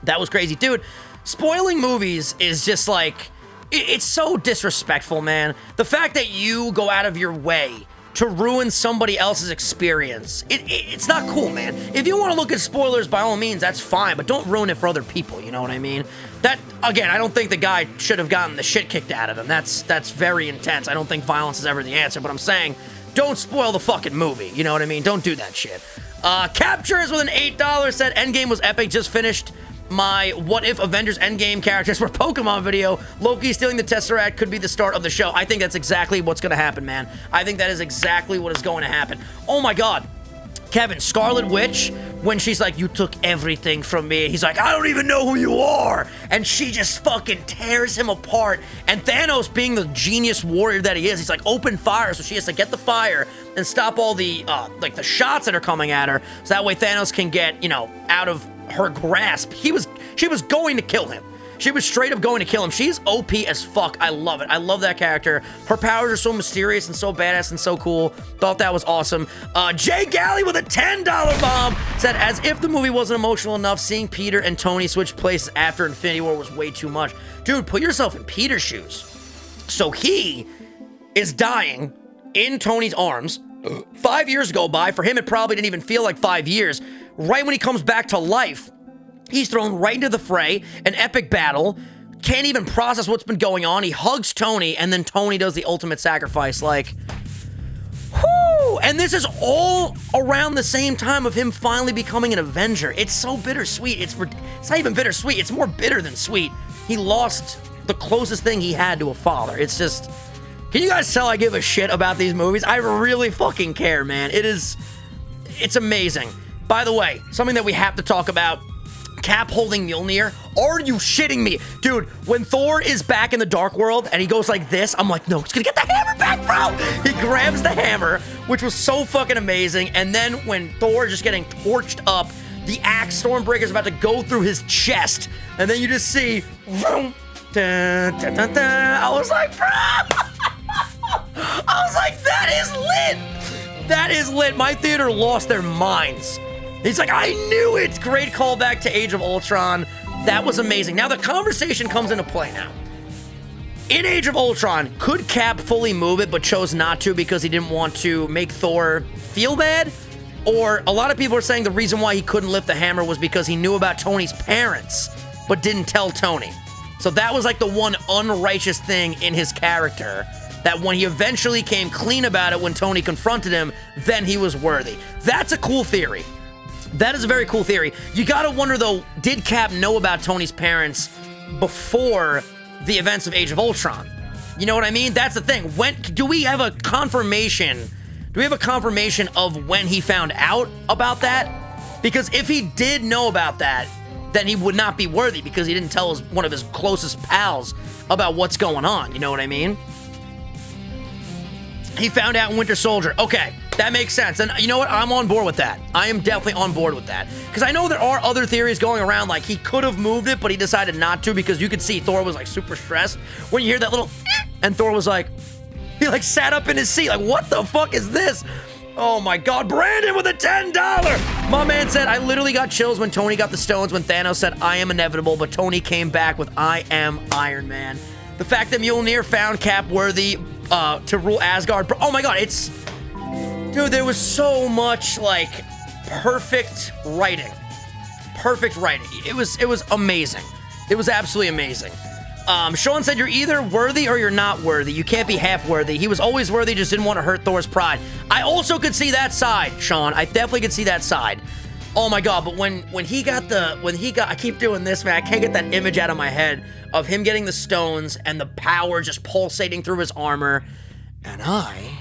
That was crazy. Dude, spoiling movies is just like, it's so disrespectful, man. The fact that you go out of your way to ruin somebody else's experience, it's not cool, man. If you want to look at spoilers, by all means, that's fine, but don't ruin it for other people, you know what I mean? That, again, I don't think the guy should have gotten the shit kicked out of him. That's very intense. I don't think violence is ever the answer, but I'm saying, don't spoil the fucking movie, you know what I mean? Don't do that shit. Captures with an $8 said, Endgame was epic, just finished my what if Avengers Endgame characters were Pokemon video. Loki stealing the Tesseract could be the start of the show. I think that's exactly what's going to happen, man. I think that is exactly what is going to happen. Oh my God. Kevin, Scarlet Witch, when she's like, you took everything from me. He's like, I don't even know who you are. And she just fucking tears him apart. And Thanos, being the genius warrior that he is, he's like, open fire. So she has to get the fire and stop all the, like the shots that are coming at her. So that way Thanos can get, you know, out of her grasp. She was going to kill him. She was straight up going to kill him. She's OP as fuck. I love it. I love that character. Her powers are so mysterious and so badass and so cool. Thought that was awesome. Jay Galley with a $10 bomb said, as if the movie wasn't emotional enough, seeing Peter and Tony switch places after Infinity War was way too much. Dude, put yourself in Peter's shoes. So he is dying in Tony's arms. 5 years go by. For him, it probably didn't even feel like 5 years. Right when he comes back to life, he's thrown right into the fray, an epic battle, can't even process what's been going on. He hugs Tony, and then Tony does the ultimate sacrifice, like, whoo! And this is all around the same time of him finally becoming an Avenger. It's so bittersweet. It's not even bittersweet. It's more bitter than sweet. He lost the closest thing he had to a father. It's just, can you guys tell I give a shit about these movies? I really fucking care, man. It's amazing. By the way, something that we have to talk about, Cap holding Mjolnir. Are you shitting me? Dude, when Thor is back in the Dark World and he goes like this, I'm like, no, he's gonna get the hammer back, bro! He grabs the hammer, which was so fucking amazing, and then when Thor is just getting torched up, the axe Stormbreaker is about to go through his chest, and then you just see, vroom, dun, dun, dun, dun. I was like, bro! I was like, that is lit! That is lit. My theater lost their minds. He's like, I knew it! Great callback to Age of Ultron. That was amazing. Now the conversation comes into play now. In Age of Ultron, could Cap fully move it but chose not to because he didn't want to make Thor feel bad? Or a lot of people are saying the reason why he couldn't lift the hammer was because he knew about Tony's parents but didn't tell Tony. So that was like the one unrighteous thing in his character, that when he eventually came clean about it when Tony confronted him, then he was worthy. That's a cool theory. That is a very cool theory. You gotta wonder though, did Cap know about Tony's parents before the events of Age of Ultron? You know what I mean? That's the thing. When do we have a confirmation? Do we have a confirmation of when he found out about that? Because if he did know about that, then he would not be worthy because he didn't tell one of his closest pals about what's going on. You know what I mean? He found out in Winter Soldier. Okay, that makes sense. And you know what? I'm on board with that. I am definitely on board with that. Because I know there are other theories going around, like he could have moved it, but he decided not to because you could see Thor was like super stressed. When you hear that little and Thor was like, he like sat up in his seat like, what the fuck is this? Oh my God, Brandon with a $10. My man said, I literally got chills when Tony got the stones when Thanos said, I am inevitable, but Tony came back with I am Iron Man. The fact that Mjolnir found Cap worthy to rule Asgard. Oh my God, it's... Dude, there was so much, like, perfect writing. Perfect writing. It was amazing. It was absolutely amazing. Sean said, you're either worthy or you're not worthy. You can't be half worthy. He was always worthy, just didn't want to hurt Thor's pride. I also could see that side, Sean. I definitely could see that side. Oh my God, but when he got, I keep doing this, man. I can't get that image out of my head of him getting the stones and the power just pulsating through his armor. And I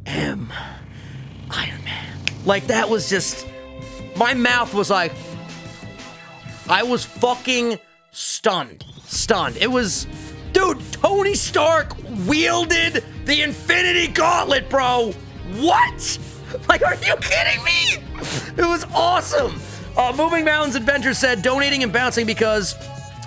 am Iron Man. Like, that was just, my mouth was like, I was fucking stunned. It was, dude, Tony Stark wielded the Infinity Gauntlet, bro. What? Like, are you kidding me? It was awesome. Moving Mountains Adventure said, donating and bouncing because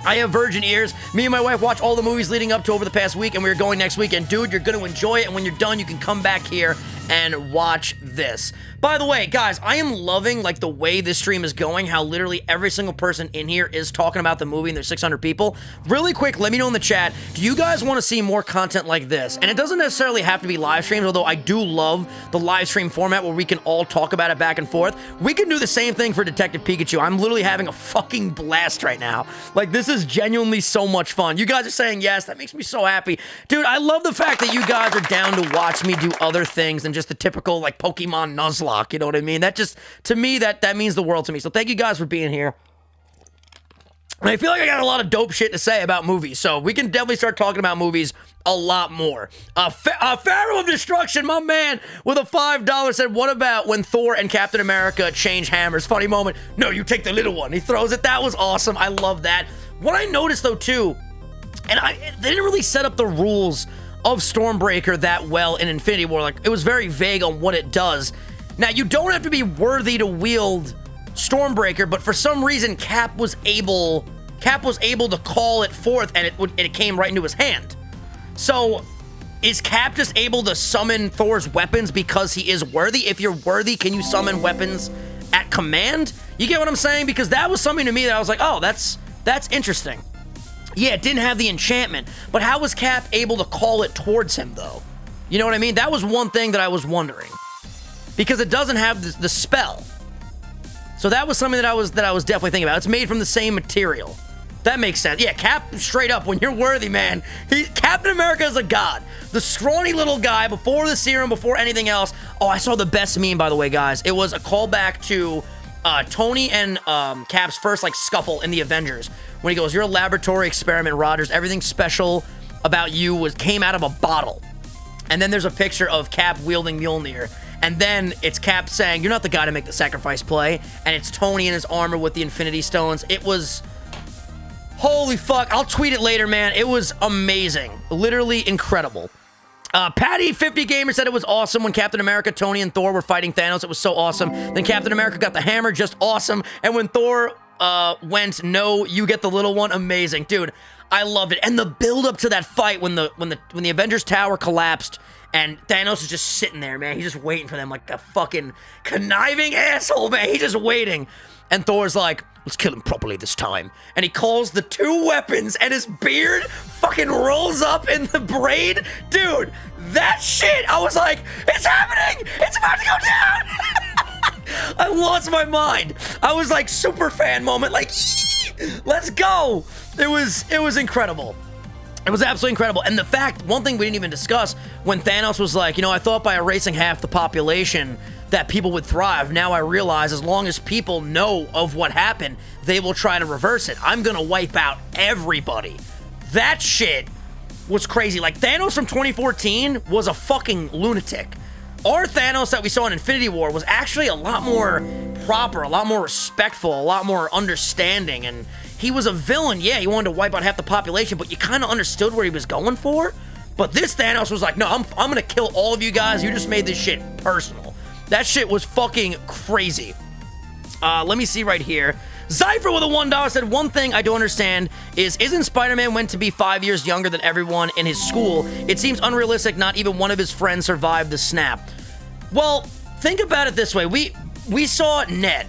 I have virgin ears. Me and my wife watch all the movies leading up to over the past week, and we're going next week. And dude, you're going to enjoy it. And when you're done, you can come back here and watch this. By the way, guys, I am loving, like, the way this stream is going, how literally every single person in here is talking about the movie, and there's 600 people. Really quick, let me know in the chat, do you guys want to see more content like this? And it doesn't necessarily have to be live streams, although I do love the live stream format where we can all talk about it back and forth. We can do the same thing for Detective Pikachu. I'm literally having a fucking blast right now. Like, this is genuinely so much fun. You guys are saying yes. That makes me so happy. Dude, I love the fact that you guys are down to watch me do other things than just the typical, like, Pokemon Nuzlocke. You know what I mean? That just, to me, that means the world to me. So thank you guys for being here. And I feel like I got a lot of dope shit to say about movies, so we can definitely start talking about movies a lot more. Pharaoh of Destruction, my man, with a $5 said, what about when Thor and Captain America change hammers? Funny moment. No, you take the little one. He throws it. That was awesome. I love that. What I noticed, though, too, and they didn't really set up the rules of Stormbreaker that well in Infinity War. Like, it was very vague on what it does. Now, you don't have to be worthy to wield Stormbreaker, but for some reason, Cap was able to call it forth, and it came right into his hand. So, is Cap just able to summon Thor's weapons because he is worthy? If you're worthy, can you summon weapons at command? You get what I'm saying? Because that was something to me that I was like, oh, that's interesting. Yeah, it didn't have the enchantment, but how was Cap able to call it towards him, though? You know what I mean? That was one thing that I was wondering. Because it doesn't have the spell. So that was something that I was definitely thinking about. It's made from the same material. That makes sense. Yeah, Cap, straight up, when you're worthy, man. Captain America is a god. The scrawny little guy, before the serum, before anything else. Oh, I saw the best meme, by the way, guys. It was a callback to Tony and Cap's first, like, scuffle in the Avengers. When he goes, you're a laboratory experiment, Rogers. Everything special about you came out of a bottle. And then there's a picture of Cap wielding Mjolnir. And then it's Cap saying, you're not the guy to make the sacrifice play. And it's Tony in his armor with the Infinity Stones. It was... Holy fuck. I'll tweet it later, man. It was amazing. Literally incredible. Patty 50 Gamer said it was awesome when Captain America, Tony, and Thor were fighting Thanos. It was so awesome. Then Captain America got the hammer. Just awesome. And when Thor went, no, you get the little one. Amazing. Dude, I loved it. And the build up to that fight when the Avengers Tower collapsed And Thanos is just sitting there, man. He's just waiting for them like a fucking conniving asshole, man. He's just waiting. And Thor's like, let's kill him properly this time. And he calls the 2 weapons, and his beard fucking rolls up in the braid. Dude, that shit, I was like, it's happening! It's about to go down! I lost my mind. I was like, super fan moment, like, let's go! It was incredible. It was absolutely incredible. And the fact, one thing we didn't even discuss, when Thanos was like, I thought by erasing half the population that people would thrive. Now I realize as long as people know of what happened, they will try to reverse it. I'm gonna wipe out everybody. That shit was crazy. Like, Thanos from 2014 was a fucking lunatic. Our Thanos that we saw in Infinity War was actually a lot more proper, a lot more respectful, a lot more understanding, and he was a villain. Yeah, he wanted to wipe out half the population, but you kind of understood where he was going for. But this Thanos was like, no, I'm gonna kill all of you guys. You just made this shit personal. That shit was fucking crazy. Let me see right here. Zypher with a $1 said, one thing I don't understand is, isn't Spider-Man meant to be 5 years younger than everyone in his school? It seems unrealistic not even one of his friends survived the snap. Well, think about it this way. We saw Ned,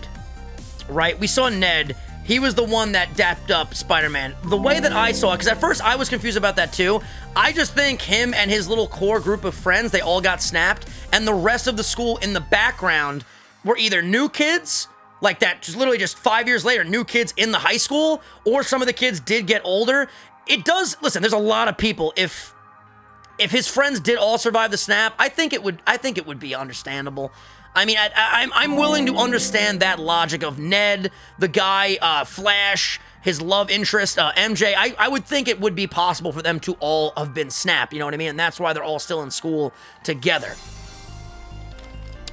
right? We saw Ned. He was the one that dapped up Spider-Man. The way that I saw it, because at first I was confused about that too. I just think him and his little core group of friends, they all got snapped, and the rest of the school in the background were either new kids, like that, just literally just 5 years later, new kids in the high school, or some of the kids did get older. It does, listen, there's a lot of people. If his friends did all survive the snap, I think it would be understandable. I mean, I'm willing to understand that logic of Ned, the guy, Flash, his love interest, MJ. I would think it would be possible for them to all have been snapped, you know what I mean? And that's why they're all still in school together.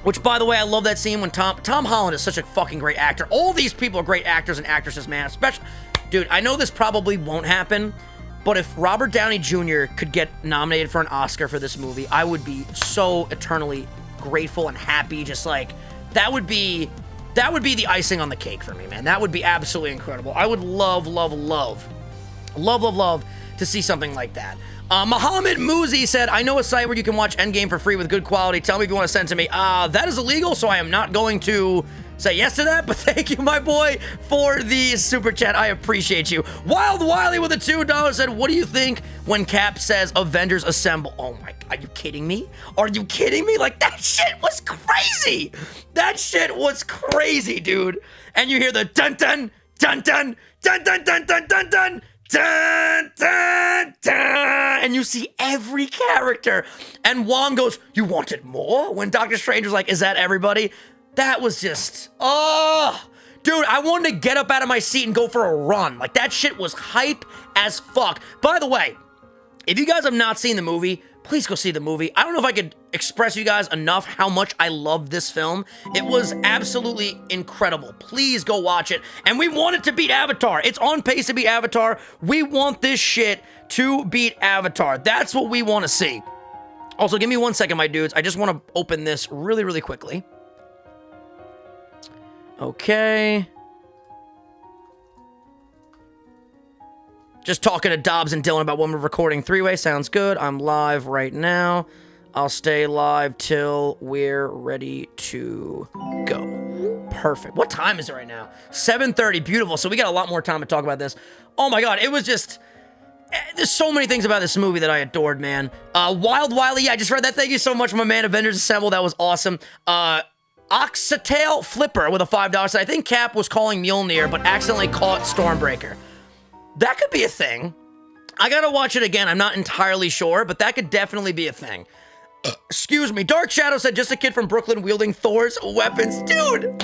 Which, by the way, I love that scene when Tom Holland is such a fucking great actor. All these people are great actors and actresses, man. Especially, dude, I know this probably won't happen, but if Robert Downey Jr. could get nominated for an Oscar for this movie, I would be so eternally grateful and happy. Just like, that would be the icing on the cake for me, man. That would be absolutely incredible. I would love to see something like that. Muhammad Muzi said, I know a site where you can watch Endgame for free with good quality. Tell me if you want to send it to me. That is illegal, so I am not going to say yes to that, but thank you, my boy, for the super chat. I appreciate you. Wild Wiley with a $2 said, what do you think when Cap says Avengers assemble? Oh my, are you kidding me? Are you kidding me? Like, that shit was crazy. That shit was crazy, dude. And you hear the dun dun dun dun dun dun dun dun dun dun. Dun, dun, dun, and you see every character. And Wong goes, you wanted more? When Doctor Strange was like, is that everybody? That was just, oh, dude, I wanted to get up out of my seat and go for a run. Like, that shit was hype as fuck. By the way, if you guys have not seen the movie, please go see the movie. I don't know if I could express to you guys enough how much I love this film. It was absolutely incredible. Please go watch it. And we want it to beat Avatar. It's on pace to beat Avatar. We want this shit to beat Avatar. That's what we want to see. Also, give me 1 second, my dudes. I just want to open this really, really quickly. Okay. Just talking to Dobbs and Dylan about when we're recording three-way. Sounds good. I'm live right now. I'll stay live till we're ready to go. Perfect. What time is it right now? 7:30. Beautiful. So we got a lot more time to talk about this. Oh my God. It was just... There's so many things about this movie that I adored, man. Wild Wiley. Yeah, I just read that. Thank you so much, my man. Avengers Assemble. That was awesome. Oxatail Flipper with a $5. So I think Cap was calling Mjolnir, but accidentally caught Stormbreaker. That could be a thing. I gotta watch it again. I'm not entirely sure, but that could definitely be a thing. Excuse me. Dark Shadow said, just a kid from Brooklyn wielding Thor's weapons. Dude,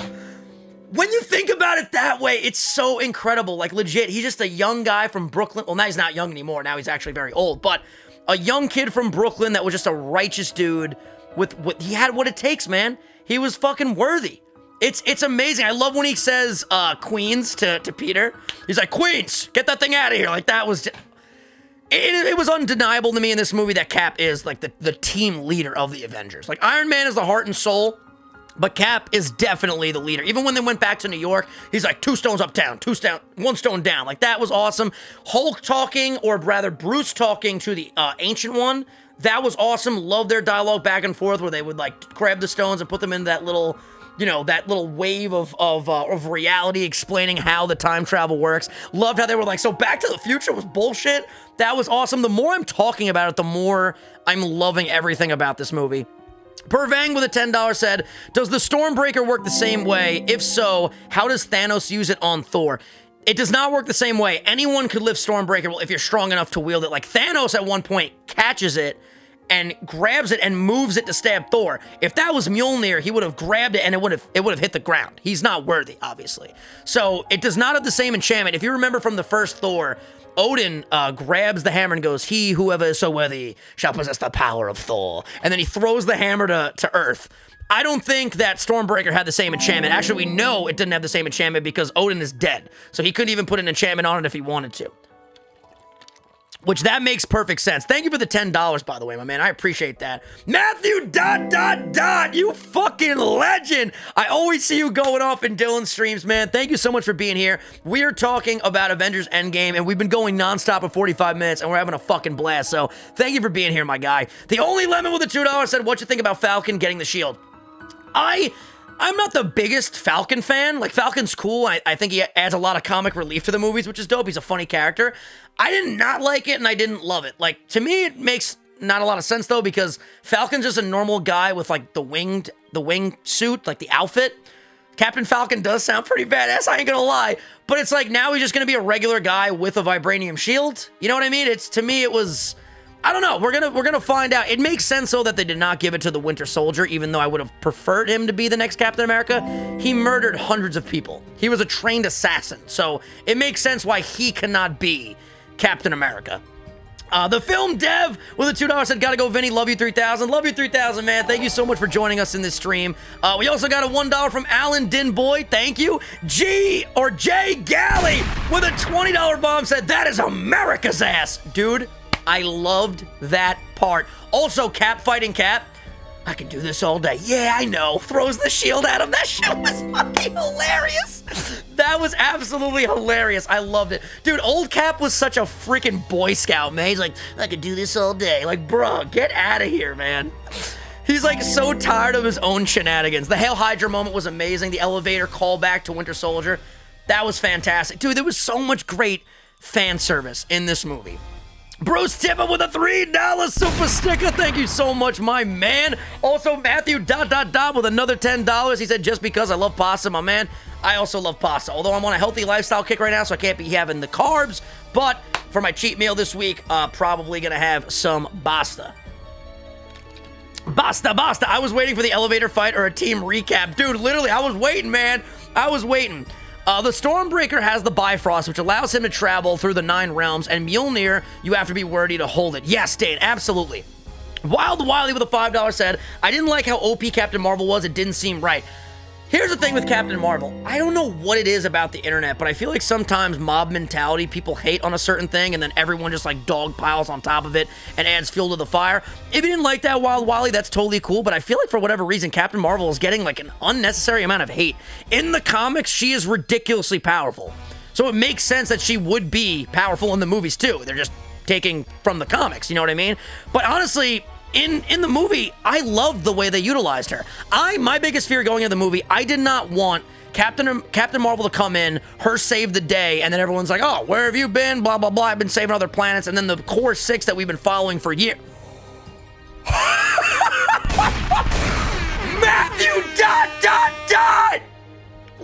when you think about it that way, it's so incredible. Like, legit, he's just a young guy from Brooklyn. Well, now he's not young anymore. Now he's actually very old. But a young kid from Brooklyn that was just a righteous dude he had what it takes, man. He was fucking worthy. It's amazing. I love when he says Queens to Peter. He's like, Queens, get that thing out of here. Like, that was... It was undeniable to me in this movie that Cap is, like, the team leader of the Avengers. Like, Iron Man is the heart and soul, but Cap is definitely the leader. Even when they went back to New York, he's like, 2 stones up down, 1 stone down. Like, that was awesome. Hulk talking, or rather Bruce talking to the Ancient One. That was awesome. Love their dialogue back and forth where they would like grab the stones and put them in that little, you know, that little wave of reality explaining how the time travel works. Loved how they were like, so Back to the Future was bullshit. That was awesome. The more I'm talking about it, the more I'm loving everything about this movie. Pervang with a $10 said, does the Stormbreaker work the same way? If so, how does Thanos use it on Thor? It does not work the same way. Anyone could lift Stormbreaker if you're strong enough to wield it. Like Thanos at one point catches it and grabs it and moves it to stab Thor. If that was Mjolnir, he would have grabbed it and it would have hit the ground. He's not worthy, obviously. So it does not have the same enchantment. If you remember from the first Thor, Odin grabs the hammer and goes, he, whoever is so worthy, shall possess the power of Thor. And then he throws the hammer to Earth. I don't think that Stormbreaker had the same enchantment. Actually, we know it didn't have the same enchantment because Odin is dead. So he couldn't even put an enchantment on it if he wanted to. Which, that makes perfect sense. Thank you for the $10, by the way, my man. I appreciate that. Matthew ... You fucking legend. I always see you going off in Dylan's streams, man. Thank you so much for being here. We are talking about Avengers Endgame, and we've been going nonstop for 45 minutes, and we're having a fucking blast. So, thank you for being here, my guy. The Only Lemon with the $2 said, what you think about Falcon getting the shield? I'm not the biggest Falcon fan. Like, Falcon's cool. I think he adds a lot of comic relief to the movies, which is dope. He's a funny character. I did not like it, and I didn't love it. Like, to me, it makes not a lot of sense, though, because Falcon's just a normal guy with, like, the wing suit, like, the outfit. Captain Falcon does sound pretty badass, I ain't gonna lie. But it's like, now he's just gonna be a regular guy with a vibranium shield. You know what I mean? To me, it was... I don't know. We're gonna find out. It makes sense, though, that they did not give it to the Winter Soldier, even though I would have preferred him to be the next Captain America. He murdered hundreds of people. He was a trained assassin, so it makes sense why he cannot be Captain America. The Film Dev with a $2 said, gotta go, Vinny. Love you 3000. Love you 3000, man. Thank you so much for joining us in this stream. We also got a $1 from Alan Dinboy. Thank you. Jay Galley with a $20 bomb said, that is America's ass. Dude, I loved that part. Also, Cap fighting Cap. I can do this all day. Yeah, I know. Throws the shield at him. That shit was fucking hilarious. That was absolutely hilarious. I loved it. Dude, old Cap was such a freaking Boy Scout, man. He's like, I could do this all day. Like, bro, get out of here, man. He's like so tired of his own shenanigans. The Hail Hydra moment was amazing. The elevator callback to Winter Soldier. That was fantastic. Dude, there was so much great fan service in this movie. Bruce Tippa with a $3 super sticker. Thank you so much, my man. Also, Matthew ... with another $10. He said, just because I love pasta, my man. I also love pasta. Although I'm on a healthy lifestyle kick right now, so I can't be having the carbs. But for my cheat meal this week, probably gonna have some pasta. Basta. I was waiting for the elevator fight or a team recap. Dude, literally, I was waiting, man. I was waiting. The Stormbreaker has the Bifrost, which allows him to travel through the 9 realms, and Mjolnir, you have to be worthy to hold it. Yes, Dane, absolutely. Wild Wiley with a $5 said, I didn't like how OP Captain Marvel was. It didn't seem right. Here's the thing with Captain Marvel. I don't know what it is about the internet, but I feel like sometimes mob mentality, people hate on a certain thing, and then everyone just like dog piles on top of it and adds fuel to the fire. If you didn't like that, Wild Wally, that's totally cool, but I feel like for whatever reason, Captain Marvel is getting like an unnecessary amount of hate. In the comics, she is ridiculously powerful. So it makes sense that she would be powerful in the movies too. They're just taking from the comics, you know what I mean? But honestly, in the movie, I loved the way they utilized her. My biggest fear going into the movie, I did not want Captain Marvel to come in, her save the day, and then everyone's like, oh, where have you been? Blah, blah, blah. I've been saving other planets. And then the core 6 that we've been following for years. Matthew ...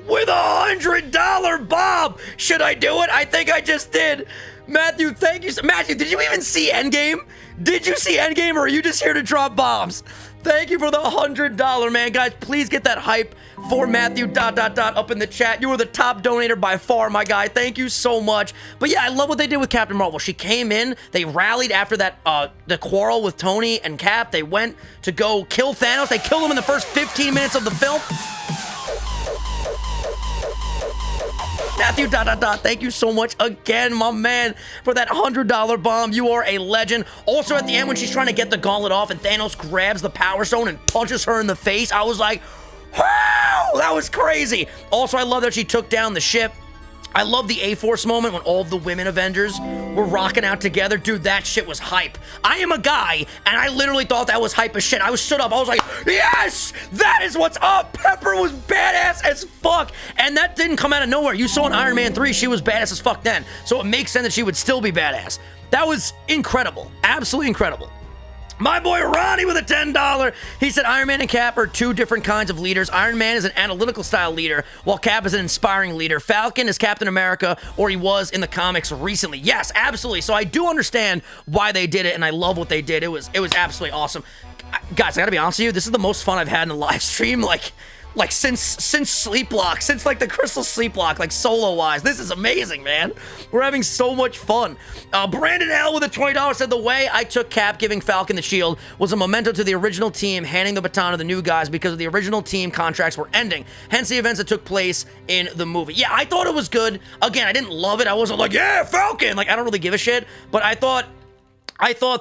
with a $100 bomb. Should I do it? I think I just did. Matthew, thank you. Matthew, did you even see Endgame? Did you see Endgame, or are you just here to drop bombs? Thank you for the $100, man. Guys, please get that hype for Matthew ... up in the chat. You were the top donator by far, my guy. Thank you so much. But yeah, I love what they did with Captain Marvel. She came in, they rallied after that, the quarrel with Tony and Cap. They went to go kill Thanos. They killed him in the first 15 minutes of the film. Matthew ... thank you so much again, my man, for that $100 bomb. You are a legend. Also, at the end, when she's trying to get the gauntlet off and Thanos grabs the Power Stone and punches her in the face, I was like, wow, that was crazy. Also, I love that she took down the ship. I love the A-Force moment when all of the women Avengers were rocking out together, dude, that shit was hype. I am a guy, and I literally thought that was hype as shit. I was stood up. I was like, yes, that is what's up. Pepper was badass as fuck, and that didn't come out of nowhere. You saw in Iron Man 3, she was badass as fuck then, so it makes sense that she would still be badass. That was incredible. Absolutely incredible. My boy Ronnie with a $10. He said Iron Man and Cap are two different kinds of leaders. Iron Man is an analytical style leader, while Cap is an inspiring leader. Falcon is Captain America, or he was in the comics recently. Yes, absolutely. So I do understand why they did it, and I love what they did. It was absolutely awesome. Guys, I gotta be honest with you, this is the most fun I've had in a live stream, like since Sleep Block, since like the Crystal Sleep Block, like solo-wise. This is amazing, man. We're having so much fun. Brandon L with a $20 said, the way I took Cap giving Falcon the shield was a memento to the original team handing the baton to the new guys because the original team contracts were ending. Hence the events that took place in the movie. Yeah, I thought it was good. Again, I didn't love it. I wasn't like, yeah, Falcon. Like, I don't really give a shit. But I thought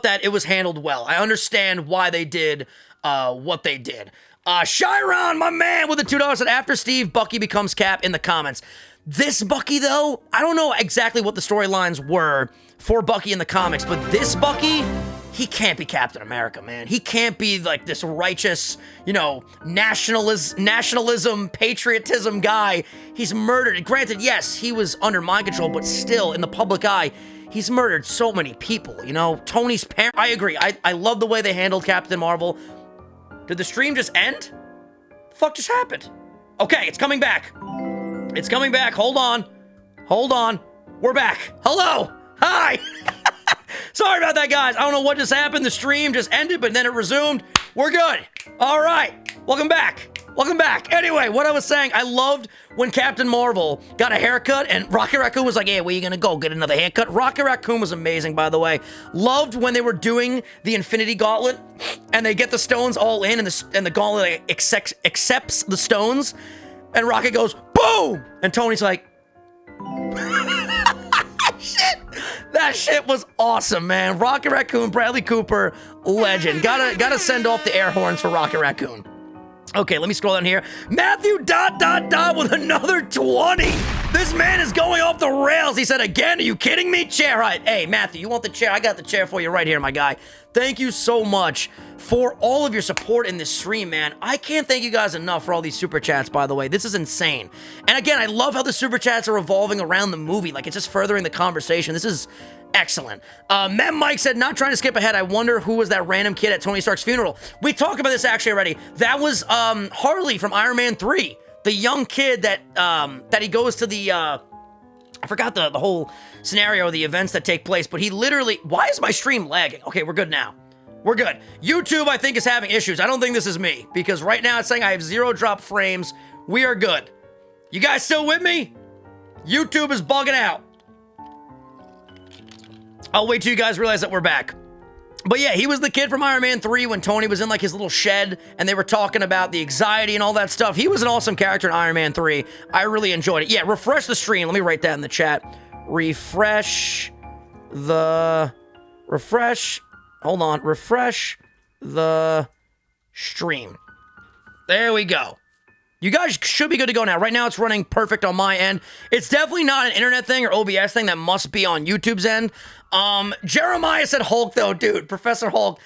that it was handled well. I understand why they did what they did. Chiron, my man, with a $2 said, after Steve, Bucky becomes Cap in the comments. This Bucky, though, I don't know exactly what the storylines were for Bucky in the comics, but this Bucky, he can't be Captain America, man. He can't be like this righteous, you know, nationalism, patriotism guy. He's murdered. Granted, yes, he was under mind control, but still, in the public eye, he's murdered so many people, you know? Tony's parents. I agree. I love the way they handled Captain Marvel. Did the stream just end? The fuck just happened? Okay, it's coming back. It's coming back. Hold on. Hold on. We're back. Hello. Hi. Sorry about that, guys. I don't know what just happened. The stream just ended, but then it resumed. We're good. All right. Welcome back. Welcome back. Anyway, what I was saying, I loved when Captain Marvel got a haircut and Rocket Raccoon was like, hey, where you gonna go? Get another haircut? Rocket Raccoon was amazing, by the way. Loved when they were doing the Infinity Gauntlet and they get the stones all in and the gauntlet accepts the stones and Rocket goes, boom! And Tony's like, shit. That shit was awesome, man. Rocket Raccoon, Bradley Cooper, legend. Gotta send off the air horns for Rocket Raccoon. Okay, let me scroll down here. Matthew ... with another 20. This man is going off the rails. He said, again, are you kidding me? Chair height. Hey, Matthew, you want the chair? I got the chair for you right here, my guy. Thank you so much for all of your support in this stream, man. I can't thank you guys enough for all these super chats, by the way. This is insane. And again, I love how the super chats are revolving around the movie. Like, it's just furthering the conversation. This is excellent. Mem Mike said, not trying to skip ahead, I wonder who was that random kid at Tony Stark's funeral. We talked about this actually already. That was Harley from Iron Man 3. The young kid that he goes to the I forgot the whole scenario, the events that take place, but he literally, why is my stream lagging? Okay, we're good now. We're good. YouTube, I think, is having issues. I don't think this is me, because right now it's saying I have 0 drop frames. We are good. You guys still with me? YouTube is bugging out. I'll wait till you guys realize that we're back. But yeah, he was the kid from Iron Man 3 when Tony was in like his little shed and they were talking about the anxiety and all that stuff. He was an awesome character in Iron Man 3. I really enjoyed it. Yeah, refresh the stream. Let me write that in the chat. Refresh the stream. There we go. You guys should be good to go now. Right now, it's running perfect on my end. It's definitely not an internet thing or OBS thing. That must be on YouTube's end. Jeremiah said Hulk, though, dude. Professor Hulk.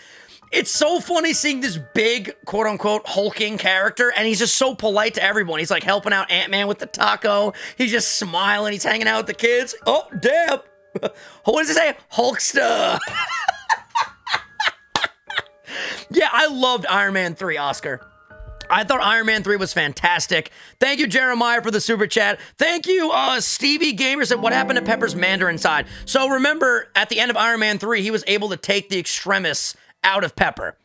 It's so funny seeing this big, quote-unquote, hulking character, and he's just so polite to everyone. He's, like, helping out Ant-Man with the taco. He's just smiling. He's hanging out with the kids. Oh, damn. What does it say? Hulkster. Yeah, I loved Iron Man 3, Oscar. I thought Iron Man 3 was fantastic. Thank you, Jeremiah, for the super chat. Thank you, Stevie Gamer said, what happened to Pepper's Mandarin side? So remember, at the end of Iron Man 3, he was able to take the extremis out of Pepper.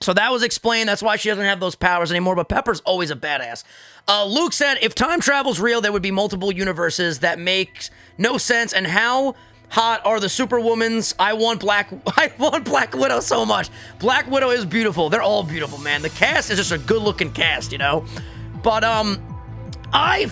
So that was explained. That's why she doesn't have those powers anymore, but Pepper's always a badass. Luke said, if time travel's real, there would be multiple universes. That makes no sense. And how hot are the Superwomans? I want Black Widow so much. Black Widow is beautiful. They're all beautiful, man. The cast is just a good-looking cast, you know? But, I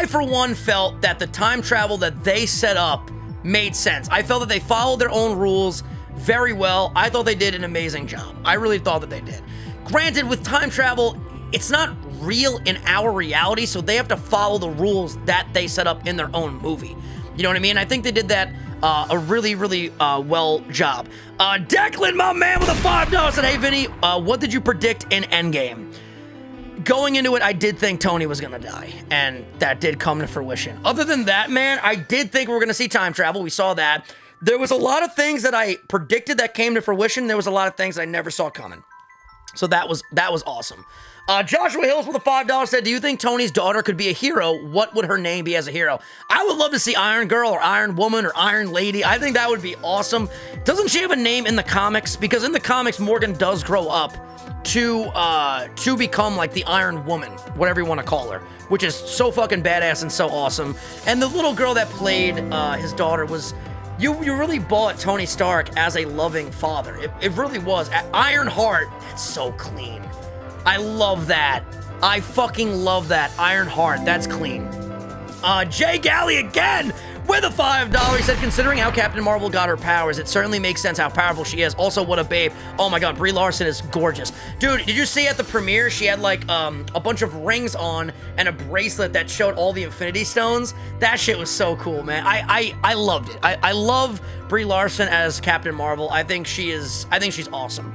for one felt that the time travel that they set up made sense. I felt that they followed their own rules very well. I thought they did an amazing job. I really thought that they did. Granted, with time travel, it's not real in our reality, so they have to follow the rules that they set up in their own movie. You know what I mean? I think they did that A really, really well job. Declan, my man, with a $5 said, hey, Vinny, what did you predict in Endgame? Going into it, I did think Tony was gonna die, and that did come to fruition. Other than that, man, I did think we were gonna see time travel. We saw that. There was a lot of things that I predicted that came to fruition. There was a lot of things I never saw coming. So that was awesome. Joshua Hills with a $5 said, do you think Tony's daughter could be a hero? What would her name be as a hero? I would love to see Iron Girl or Iron Woman or Iron Lady. I think that would be awesome. Doesn't she have a name in the comics? Because in the comics, Morgan does grow up to become like the Iron Woman, whatever you want to call her, which is so fucking badass and so awesome. And the little girl that played his daughter was, you really bought Tony Stark as a loving father. It really was. Iron Heart, that's so clean. I love that. I fucking love that. Iron Heart, that's clean. Jay Galley again with a $5. He said, considering how Captain Marvel got her powers, it certainly makes sense how powerful she is. Also, what a babe. Oh my god, Brie Larson is gorgeous. Dude, did you see at the premiere, she had like a bunch of rings on and a bracelet that showed all the Infinity Stones? That shit was so cool, man. I loved it. I love Brie Larson as Captain Marvel. I think she's awesome.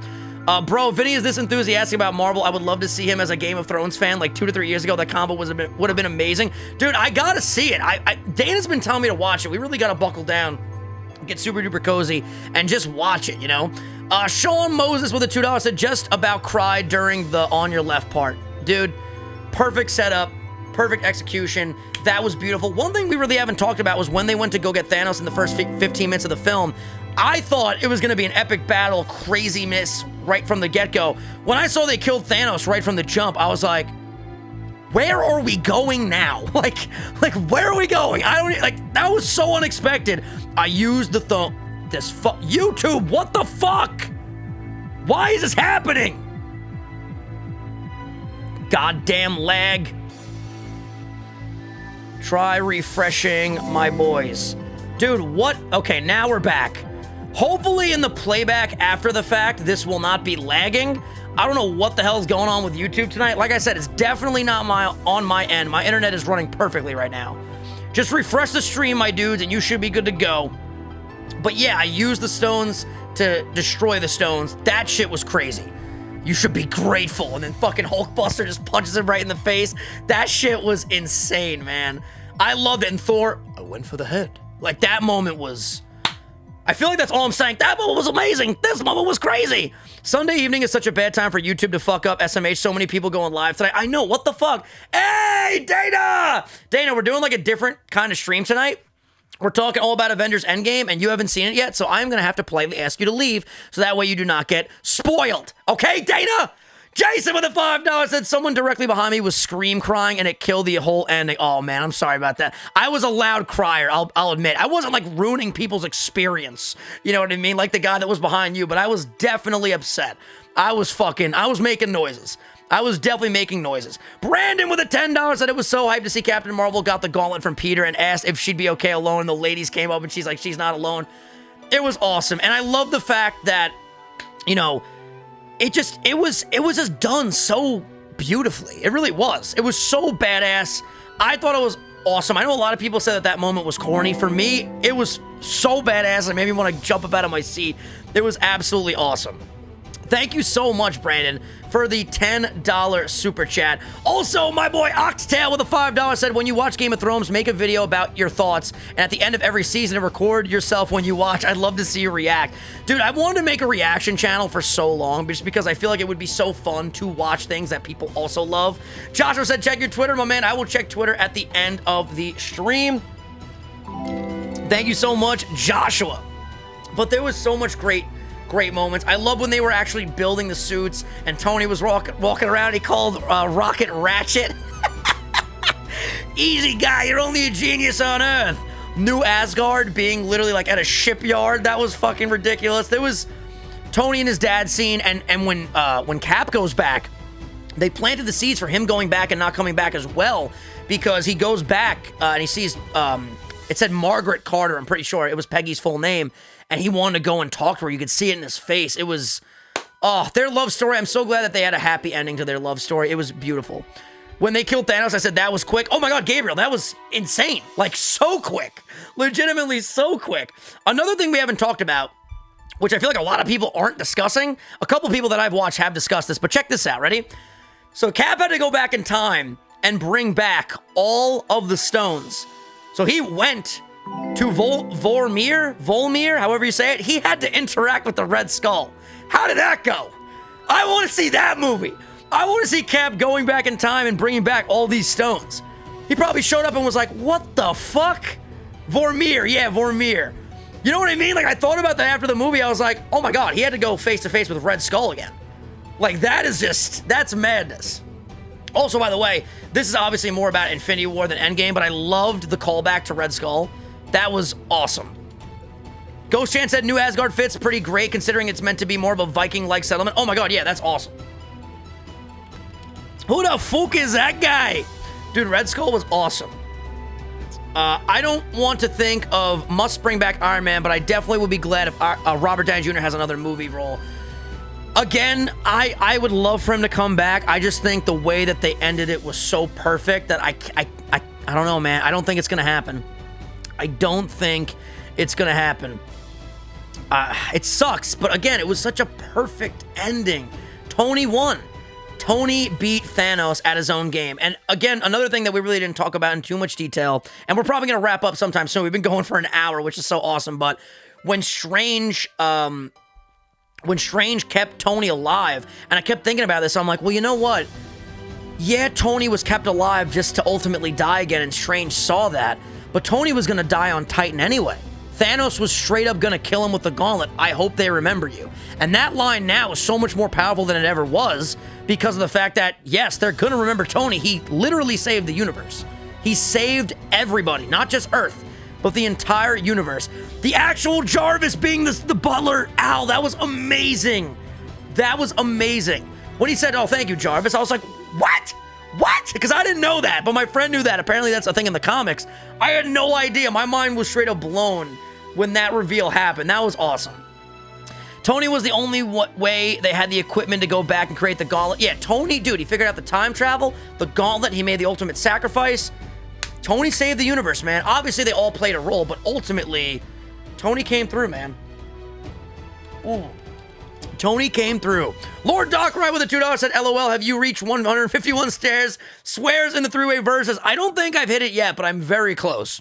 Bro, Vinny is this enthusiastic about Marvel. I would love to see him as a Game of Thrones fan like 2 to 3 years ago. That combo would have been amazing. Dude, I gotta see it. Dana's been telling me to watch it. We really gotta buckle down, get super duper cozy, and just watch it, you know? Sean Moses with a $2 said, just about cried during the on your left part. Dude, perfect setup, perfect execution. That was beautiful. One thing we really haven't talked about was when they went to go get Thanos in the first 15 minutes of the film. I thought it was going to be an epic battle, craziness right from the get-go. When I saw they killed Thanos right from the jump, I was like, where are we going now? Like where are we going? That was so unexpected. I used the YouTube, what the fuck? Why is this happening? Goddamn lag. Try refreshing, my boys. Dude, what? Okay, now we're back. Hopefully in the playback after the fact, this will not be lagging. I don't know what the hell is going on with YouTube tonight. Like I said, it's definitely not on my end. My internet is running perfectly right now. Just refresh the stream, my dudes, and you should be good to go. But yeah, I used the stones to destroy the stones. That shit was crazy. You should be grateful. And then fucking Hulkbuster just punches him right in the face. That shit was insane, man. I loved it. And Thor, I went for the head. Like, that moment was... I feel like that's all I'm saying. That moment was amazing. This moment was crazy. Sunday evening is such a bad time for YouTube to fuck up SMH. So many people going live tonight. I know. What the fuck? Hey, Dana! Dana, we're doing like a different kind of stream tonight. We're talking all about Avengers Endgame, and you haven't seen it yet, so I'm going to have to politely ask you to leave, so that way you do not get spoiled. Okay, Dana? Jason with a $5 said someone directly behind me was scream crying and it killed the whole ending. Oh man, I'm sorry about that. I was a loud crier, I'll admit. I wasn't like ruining people's experience. You know what I mean? Like the guy that was behind you, but I was definitely upset. I was making noises. I was definitely making noises. Brandon with a $10 said it was so hyped to see Captain Marvel got the gauntlet from Peter and asked if she'd be okay alone. And the ladies came up and she's like, she's not alone. It was awesome. And I love the fact that, you know, it was just done so beautifully. It really was. It was so badass. I thought it was awesome. I know a lot of people said that moment was corny. For me, it was so badass. It made me want to jump up out of my seat. It was absolutely awesome. Thank you so much, Brandon, for the $10 super chat. Also, my boy Oxtail with a $5 said, when you watch Game of Thrones, make a video about your thoughts, and at the end of every season, record yourself when you watch. I'd love to see you react. Dude, I wanted to make a reaction channel for so long, just because I feel like it would be so fun to watch things that people also love. Joshua said, check your Twitter, my man. I will check Twitter at the end of the stream. Thank you so much, Joshua. But there was so much great moments. I love when they were actually building the suits and Tony was walking around. He called Rocket Ratchet. Easy guy, you're only a genius on Earth. New Asgard being literally like at a shipyard. That was fucking ridiculous. There was Tony and his dad scene, and when Cap goes back, they planted the seeds for him going back and not coming back as well, because he goes back and he sees it said Margaret Carter. I'm pretty sure it was Peggy's full name. And he wanted to go and talk to her. You could see it in his face. It was, oh, their love story. I'm so glad that they had a happy ending to their love story. It was beautiful. When they killed Thanos, I said that was quick. Oh my God, Gabriel, that was insane. Like, so quick. Legitimately so quick. Another thing we haven't talked about, which I feel like a lot of people aren't discussing. A couple people that I've watched have discussed this, but check this out. Ready? So Cap had to go back in time and bring back all of the stones. So he went to Volmir, however you say it. He had to interact with the Red Skull. How did that go? I want to see that movie. I want to see Cap going back in time and bringing back all these stones. He probably showed up and was like, what the fuck? Vormir, yeah, Vormir. You know what I mean? Like, I thought about that after the movie. I was like, oh my God, he had to go face to face with Red Skull again. Like, that is just, that's madness. Also, by the way, this is obviously more about Infinity War than Endgame, but I loved the callback to Red Skull. That was awesome. Ghost Chan said New Asgard fits pretty great considering it's meant to be more of a Viking-like settlement. Oh my God, yeah, that's awesome. Who the fuck is that guy? Dude, Red Skull was awesome. I don't want to think of must bring back Iron Man, but I definitely would be glad if Robert Downey Jr. has another movie role. Again, I would love for him to come back. I just think the way that they ended it was so perfect that I don't know, man. I don't think it's going to happen. I don't think it's going to happen. It sucks, but again, it was such a perfect ending. Tony won. Tony beat Thanos at his own game. And again, another thing that we really didn't talk about in too much detail, and we're probably going to wrap up sometime soon. We've been going for an hour, which is so awesome. But when Strange kept Tony alive, and I kept thinking about this, I'm like, well, you know what? Yeah, Tony was kept alive just to ultimately die again, and Strange saw that. But Tony was going to die on Titan anyway. Thanos was straight up going to kill him with the gauntlet. I hope they remember you. And that line now is so much more powerful than it ever was because of the fact that, yes, they're going to remember Tony. He literally saved the universe. He saved everybody, not just Earth, but the entire universe. The actual Jarvis being the butler. Ow, that was amazing. That was amazing. When he said, oh, thank you, Jarvis, I was like, what? What? Because I didn't know that, but my friend knew that. Apparently that's a thing in the comics. I had no idea. My mind was straight up blown when that reveal happened. That was awesome. Tony was the only way they had the equipment to go back and create the gauntlet. Yeah, Tony, dude, he figured out the time travel, the gauntlet, he made the ultimate sacrifice. Tony saved the universe, man. Obviously, they all played a role, but ultimately, Tony came through, man. Tony came through. Lord Dockride with a $2 said, LOL, have you reached 151 stairs? Swears in the three-way verses. I don't think I've hit it yet, but I'm very close.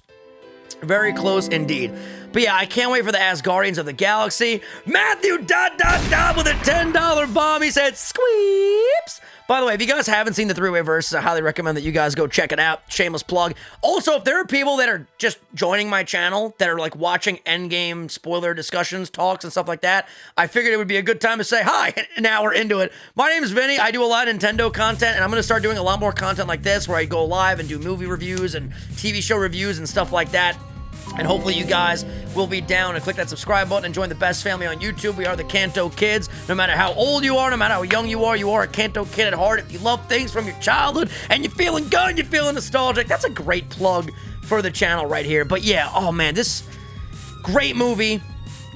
Very close indeed. But yeah, I can't wait for the Asgardians of the Galaxy. Matthew ... with a $10 bomb. He said, squeeps. By the way, if you guys haven't seen the three-way verses, I highly recommend that you guys go check it out. Shameless plug. Also, if there are people that are just joining my channel that are like watching Endgame spoiler discussions, talks, and stuff like that, I figured it would be a good time to say hi. Now we're into it. My name is Vinny. I do a lot of Nintendo content, and I'm going to start doing a lot more content like this where I go live and do movie reviews and TV show reviews and stuff like that. And hopefully you guys will be down and click that subscribe button and join the best family on YouTube. We are the Kanto Kids. No matter how old you are, no matter how young you are a Kanto kid at heart. If you love things from your childhood and you're feeling good, you're feeling nostalgic, that's a great plug for the channel right here. But yeah, oh man, this great movie,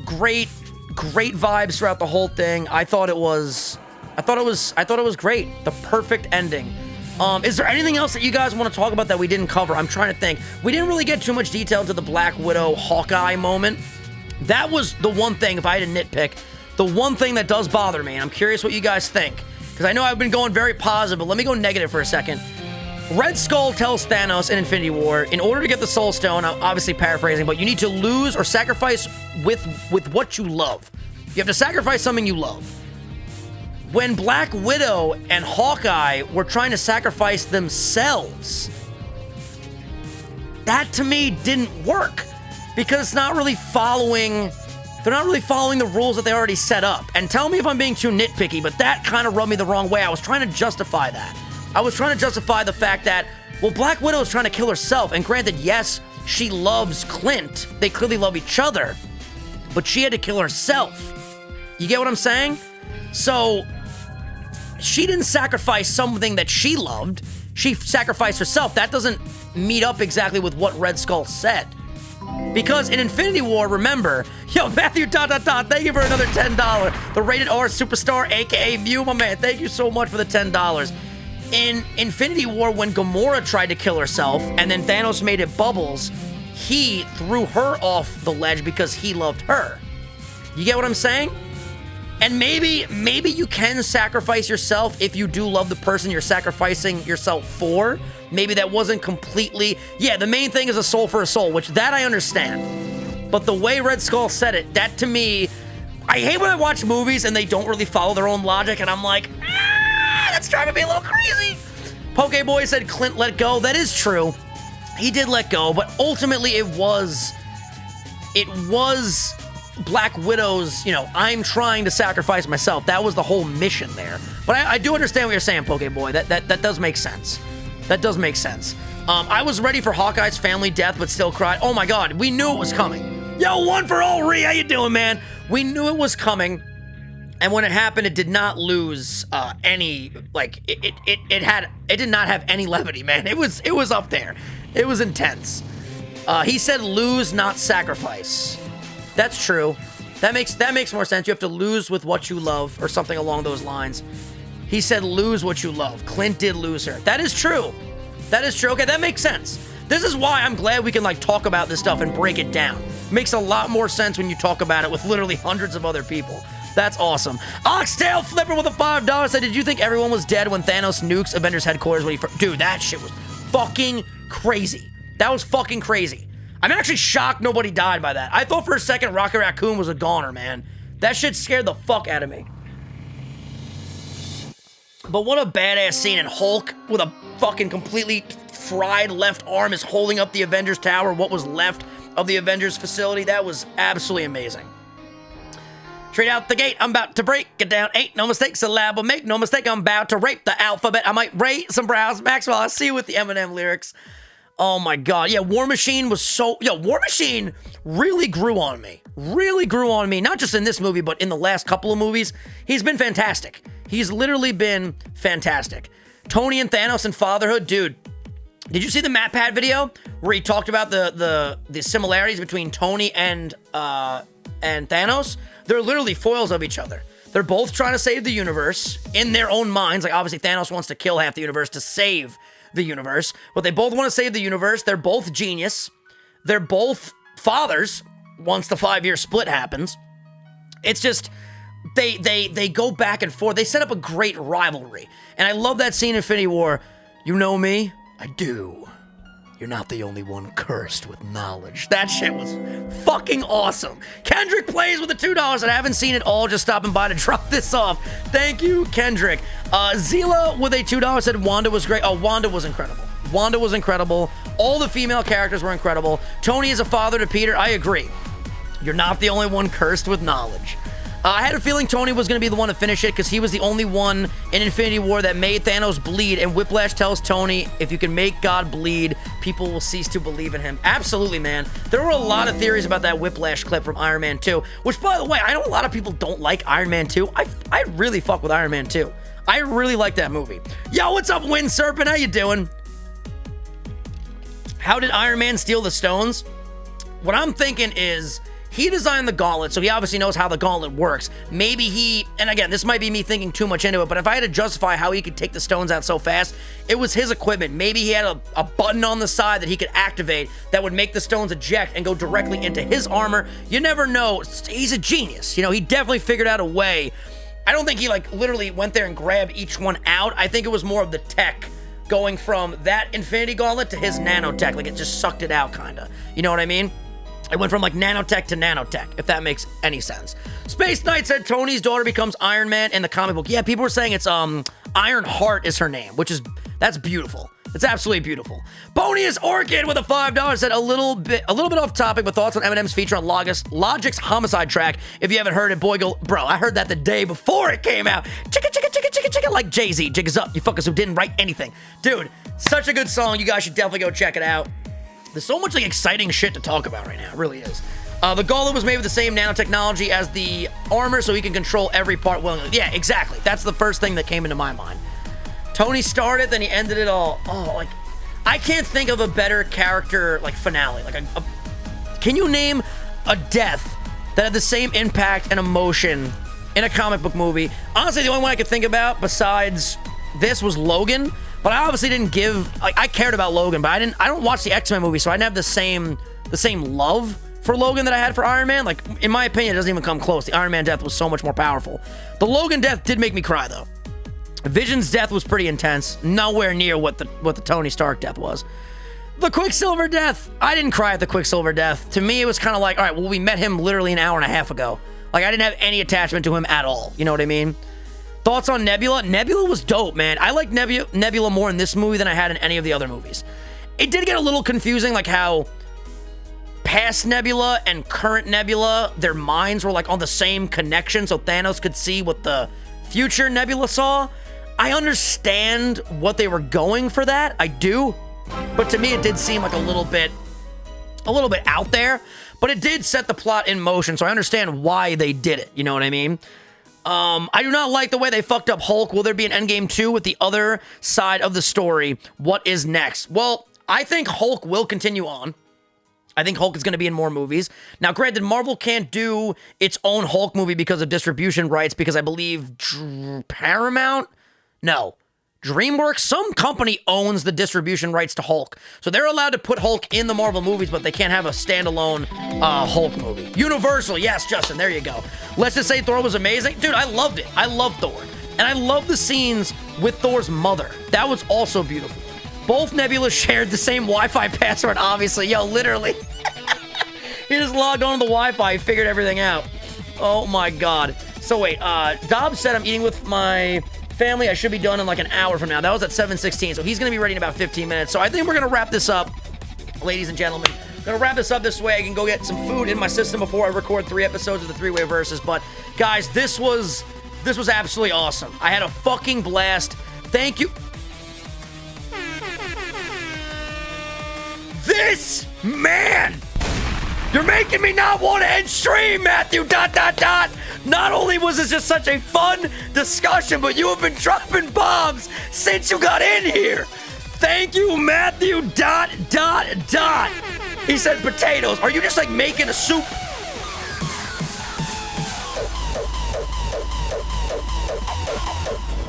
great vibes throughout the whole thing. I thought it was great. The perfect ending. Is there anything else that you guys want to talk about that we didn't cover? I'm trying to think. We didn't really get too much detail into the Black Widow Hawkeye moment. That was the one thing, if I had to nitpick, the one thing that does bother me, and I'm curious what you guys think, because I know I've been going very positive, but let me go negative for a second. Red Skull tells Thanos in Infinity War, in order to get the Soul Stone, I'm obviously paraphrasing, but you need to lose or sacrifice with what you love. You have to sacrifice something you love. When Black Widow and Hawkeye were trying to sacrifice themselves, that to me didn't work because it's not really following, they're not really following the rules that they already set up. And tell me if I'm being too nitpicky, but that kind of rubbed me the wrong way. I was trying to justify that. I was trying to justify the fact that, well, Black Widow is trying to kill herself. And granted, yes, she loves Clint. They clearly love each other, but she had to kill herself. You get what I'm saying? So she didn't sacrifice something that she loved. She sacrificed herself. That doesn't meet up exactly with what Red Skull said. Because in Infinity War, remember, yo, Matthew ... thank you for another $10. The Rated R Superstar, aka Mew, my man, thank you so much for the $10. In Infinity War, when Gamora tried to kill herself and then Thanos made it bubbles, he threw her off the ledge because he loved her. You get what I'm saying? And maybe you can sacrifice yourself if you do love the person you're sacrificing yourself for. Maybe that wasn't completely... Yeah, the main thing is a soul for a soul, which that I understand. But the way Red Skull said it, that to me... I hate when I watch movies and they don't really follow their own logic, and I'm like, that's driving me a little crazy. Pokeboy said Clint let go. That is true. He did let go, but ultimately it was Black Widow's, I'm trying to sacrifice myself. That was the whole mission there. But I do understand what you're saying, Pokeboy. That does make sense. That does make sense. I was ready for Hawkeye's family death, but still cried. Oh my God, we knew it was coming. Yo, one for all, Ree. How you doing, man? We knew it was coming. And when it happened, it did not lose any, it did not have any levity, man. It was up there. It was intense. He said lose, not sacrifice. That's true. That makes more sense. You have to lose with what you love, or something along those lines. He said lose what you love. Clint did lose her. That is true. That is true. Okay, that makes sense. This is why I'm glad we can talk about this stuff and break it down. Makes a lot more sense when you talk about it with literally hundreds of other people. That's awesome. Oxtail Flipper with a $5 said, did you think everyone was dead when Thanos nukes Avengers headquarters when he first... Dude, that shit was fucking crazy. That was fucking crazy. I'm actually shocked nobody died by that. I thought for a second Rocket Raccoon was a goner, man. That shit scared the fuck out of me. But what a badass scene. And Hulk with a fucking completely fried left arm is holding up the Avengers Tower, what was left of the Avengers facility. That was absolutely amazing. Straight out the gate, I'm about to break it down. Ain't no mistakes allowed, but make no mistake, I'm about to rape the alphabet. I might raise some brows. Maxwell, I'll see you with the Eminem lyrics. Oh my God. Yeah, War Machine was so... Yo, War Machine really grew on me. Really grew on me. Not just in this movie, but in the last couple of movies. He's been fantastic. He's literally been fantastic. Tony and Thanos and fatherhood. Dude, did you see the MatPat video where he talked about the similarities between Tony and Thanos? They're literally foils of each other. They're both trying to save the universe in their own minds. Like, obviously, Thanos wants to kill half the universe to save the universe, but they both want to save the universe. They're both genius. They're both fathers once the 5-year split happens. It's just, they go back and forth. They set up a great rivalry. And I love that scene in Infinity War. You know me? I do. You're not the only one cursed with knowledge. That shit was fucking awesome. Kendrick plays with the $2, and I haven't seen it all, just stopping by to drop this off. Thank you, Kendrick. Zila with a $2 said Wanda was great. Oh, Wanda was incredible. Wanda was incredible. All the female characters were incredible. Tony is a father to Peter. I agree. You're not the only one cursed with knowledge. I had a feeling Tony was going to be the one to finish it because he was the only one in Infinity War that made Thanos bleed, and Whiplash tells Tony, if you can make God bleed, people will cease to believe in him. Absolutely, man. There were a lot of theories about that Whiplash clip from Iron Man 2, which, by the way, I know a lot of people don't like Iron Man 2. I really fuck with Iron Man 2. I really like that movie. Yo, what's up, Wind Serpent? How you doing? How did Iron Man steal the stones? What I'm thinking is... he designed the gauntlet, so he obviously knows how the gauntlet works. Maybe he, and again, this might be me thinking too much into it, but if I had to justify how he could take the stones out so fast, it was his equipment. Maybe he had a button on the side that he could activate that would make the stones eject and go directly into his armor. You never know. He's a genius. He definitely figured out a way. I don't think he, literally went there and grabbed each one out. I think it was more of the tech going from that Infinity Gauntlet to his nanotech. It just sucked it out, kind of. You know what I mean? It went from nanotech to nanotech, if that makes any sense. Space Knight said Tony's daughter becomes Iron Man in the comic book. Yeah, people were saying it's Iron Heart is her name, that's beautiful. It's absolutely beautiful. Bonius Orchid with a $5 said a little bit off topic, but thoughts on Eminem's feature on Logic's Homicide track. If you haven't heard it, boy, go, bro, I heard that the day before it came out. Chicka, chicka, chicka, chicka, chicka, like Jay-Z. Jiggas up, you fuckers who didn't write anything. Dude, such a good song. You guys should definitely go check it out. There's so much exciting shit to talk about right now. It really is. The gauntlet was made with the same nanotechnology as the armor, so he can control every part willingly. Yeah, exactly. That's the first thing that came into my mind. Tony started, then he ended it all. Oh, I can't think of a better character finale. Can you name a death that had the same impact and emotion in a comic book movie? Honestly, the only one I could think about besides this was Logan, but I obviously didn't give, like, I cared about Logan, but I don't watch the X-Men movie, so I didn't have the same love for Logan that I had for Iron Man. Like, in my opinion, it doesn't even come close. The Iron Man death was so much more powerful. The Logan death did make me cry, though. Vision's death was pretty intense. Nowhere near what the Tony Stark death was. The Quicksilver death, I didn't cry at the Quicksilver death. To me, it was kind of like, all right, well, we met him literally an hour and a half ago. Like, I didn't have any attachment to him at all. You know what I mean? Thoughts on Nebula? Nebula was dope, man. I like Nebula more in this movie than I had in any of the other movies. It did get a little confusing, like how past Nebula and current Nebula, their minds were like on the same connection, so Thanos could see what the future Nebula saw. I understand what they were going for that. I do. But to me, it did seem like a little bit out there. But it did set the plot in motion, so I understand why they did it. You know what I mean? I do not like the way they fucked up Hulk. Will there be an Endgame 2 with the other side of the story? What is next? Well, I think Hulk will continue on. I think Hulk is going to be in more movies. Now, granted, Marvel can't do its own Hulk movie because of distribution rights, because I believe Paramount? No. DreamWorks, some company owns the distribution rights to Hulk. So they're allowed to put Hulk in the Marvel movies, but they can't have a standalone Hulk movie. Universal, yes, Justin, there you go. Let's just say Thor was amazing. Dude, I loved it. I love Thor. And I love the scenes with Thor's mother. That was also beautiful. Both Nebulas shared the same Wi-Fi password, obviously. Yo, literally. He just logged on to the Wi-Fi, figured everything out. Oh my God. So wait, Dobbs said I'm eating with my family. I should be done in like an hour from now. That was at 7:16, so he's going to be ready in about 15 minutes. So I think we're going to wrap this up, ladies and gentlemen. I'm going to wrap this up this way. I can go get some food in my system before I record 3 episodes of the 3-Way Versus. But guys, this was absolutely awesome. I had a fucking blast. Thank you. This man, you're making me not want to end stream, Matthew, ... Not only was this just such a fun discussion, but you have been dropping bombs since you got in here. Thank you, Matthew ... He said potatoes. Are you just like making a soup?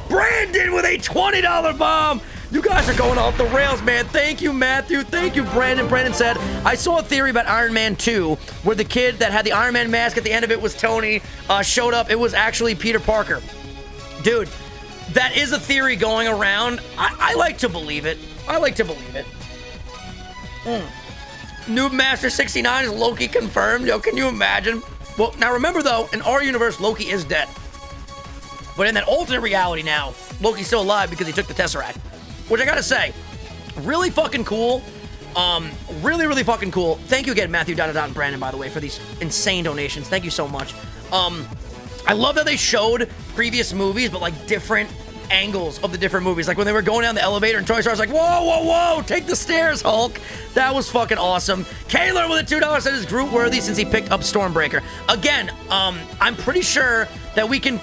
Brandon with a $20 bomb. You guys are going off the rails, man. Thank you, Matthew. Thank you, Brandon. Brandon said, I saw a theory about Iron Man 2 where the kid that had the Iron Man mask at the end of it was Tony, showed up. It was actually Peter Parker. Dude, that is a theory going around. I like to believe it. I like to believe it. Noob Master 69 is Loki confirmed. Yo, can you imagine? Well, now remember, though, in our universe, Loki is dead. But in that alternate reality now, Loki's still alive because he took the Tesseract. Which I gotta say, really fucking cool. Really, really fucking cool. Thank you again, Matthew ... and Brandon, by the way, for these insane donations. Thank you so much. I love that they showed previous movies, but like different angles of the different movies. Like when they were going down the elevator and Toy Story was like, whoa, whoa, whoa, take the stairs, Hulk. That was fucking awesome. Kaylor with a $2 said is Groot worthy since he picked up Stormbreaker. Again, I'm pretty sure that we can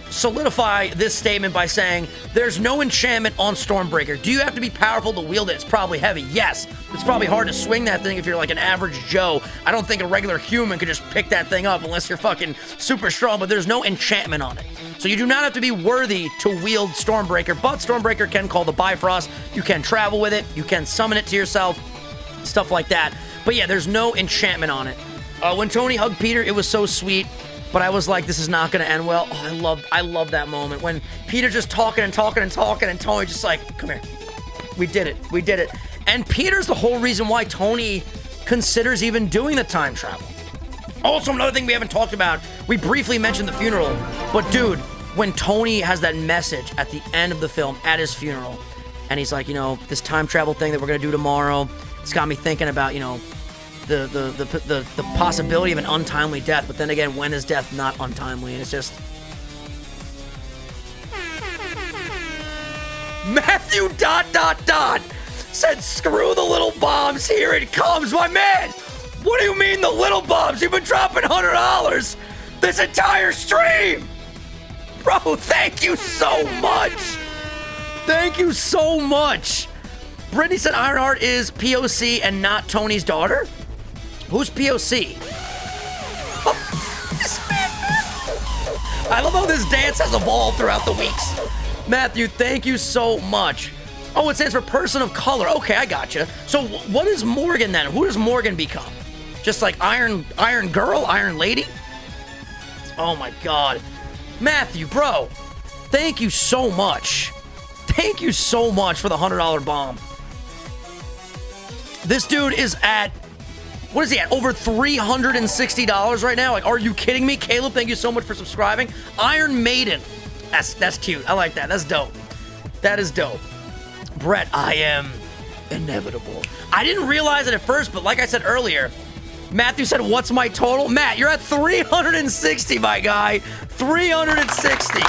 solidify this statement by saying there's no enchantment on Stormbreaker. Do you have to be powerful to wield it? It's probably heavy. Yes. It's probably hard to swing that thing if you're like an average Joe. I don't think a regular human could just pick that thing up unless you're fucking super strong, but there's no enchantment on it. So you do not have to be worthy to wield Stormbreaker, but Stormbreaker can call the Bifrost. You can travel with it. You can summon it to yourself. Stuff like that. But yeah, there's no enchantment on it. When Tony hugged Peter, it was so sweet. But I was like, this is not going to end well. Oh, I love that moment when Peter just talking and talking and talking and Tony just like, come here. We did it. We did it. And Peter's the whole reason why Tony considers even doing the time travel. Also, another thing we haven't talked about, we briefly mentioned the funeral, but dude, when Tony has that message at the end of the film at his funeral, and he's like, you know, this time travel thing that we're going to do tomorrow, it's got me thinking about, you know, the possibility of an untimely death, but then again, when is death not untimely? And it's just Matthew ... said, screw the little bombs, here it comes, my man. What do you mean the little bombs? You've been dropping $100 this entire stream. Bro, thank you so much. Thank you so much. Brittany said Ironheart is POC and not Tony's daughter. Who's POC? I love how this dance has evolved throughout the weeks. Matthew, thank you so much. Oh, it stands for person of color. Okay, I gotcha. So what is Morgan then? Who does Morgan become? Just like Iron Girl? Iron Lady? Oh my God. Matthew, bro, thank you so much. Thank you so much for the $100 bomb. This dude is at, what is he at? Over $360 right now? Like, are you kidding me? Caleb, thank you so much for subscribing. Iron Maiden. That's cute. I like that. That's dope. That is dope. Brett, I am inevitable. I didn't realize it at first, but like I said earlier, Matthew said, what's my total? Matt, you're at 360, my guy. 360.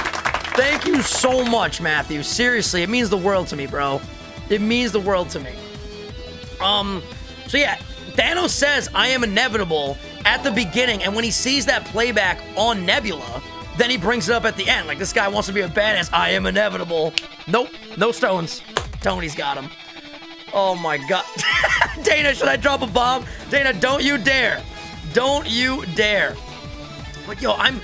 Thank you so much, Matthew. Seriously, it means the world to me, bro. It means the world to me. So yeah, Thanos says, I am inevitable at the beginning, and when he sees that playback on Nebula, then he brings it up at the end. Like, this guy wants to be a badass. I am inevitable. Nope, no stones. Tony's got him. Oh my God. Dana, should I drop a bomb? Dana, don't you dare. Don't you dare. But yo, I'm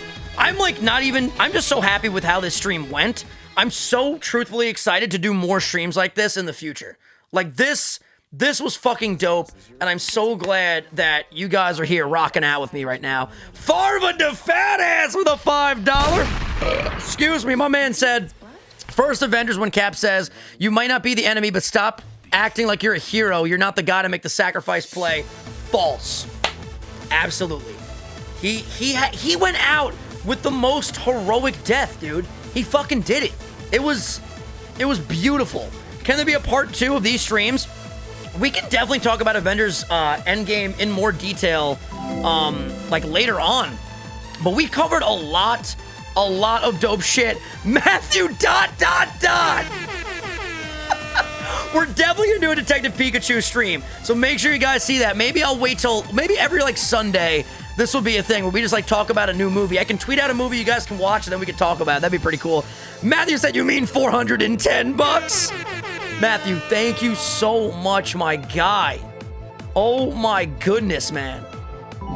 like not even, I'm just so happy with how this stream went. I'm so truthfully excited to do more streams like this in the future. Like this was fucking dope, and I'm so glad that you guys are here rocking out with me right now. Farva the fat ass with a $5. Excuse me, my man said, first Avengers when Cap says, you might not be the enemy, but stop acting like you're a hero. You're not the guy to make the sacrifice play. False. Absolutely. He went out with the most heroic death, dude. He fucking did it. It was beautiful. Can there be a part 2 of these streams? We can definitely talk about Avengers Endgame in more detail, like later on. But we covered a lot of dope shit. Matthew ... We're definitely gonna do a Detective Pikachu stream, so make sure you guys see that. Maybe I'll wait till maybe every like Sunday. This will be a thing where we just like talk about a new movie. I can tweet out a movie you guys can watch, and then we can talk about it. That'd be pretty cool. Matthew said, you mean 410 bucks? Matthew, thank you so much, my guy. Oh my goodness, man.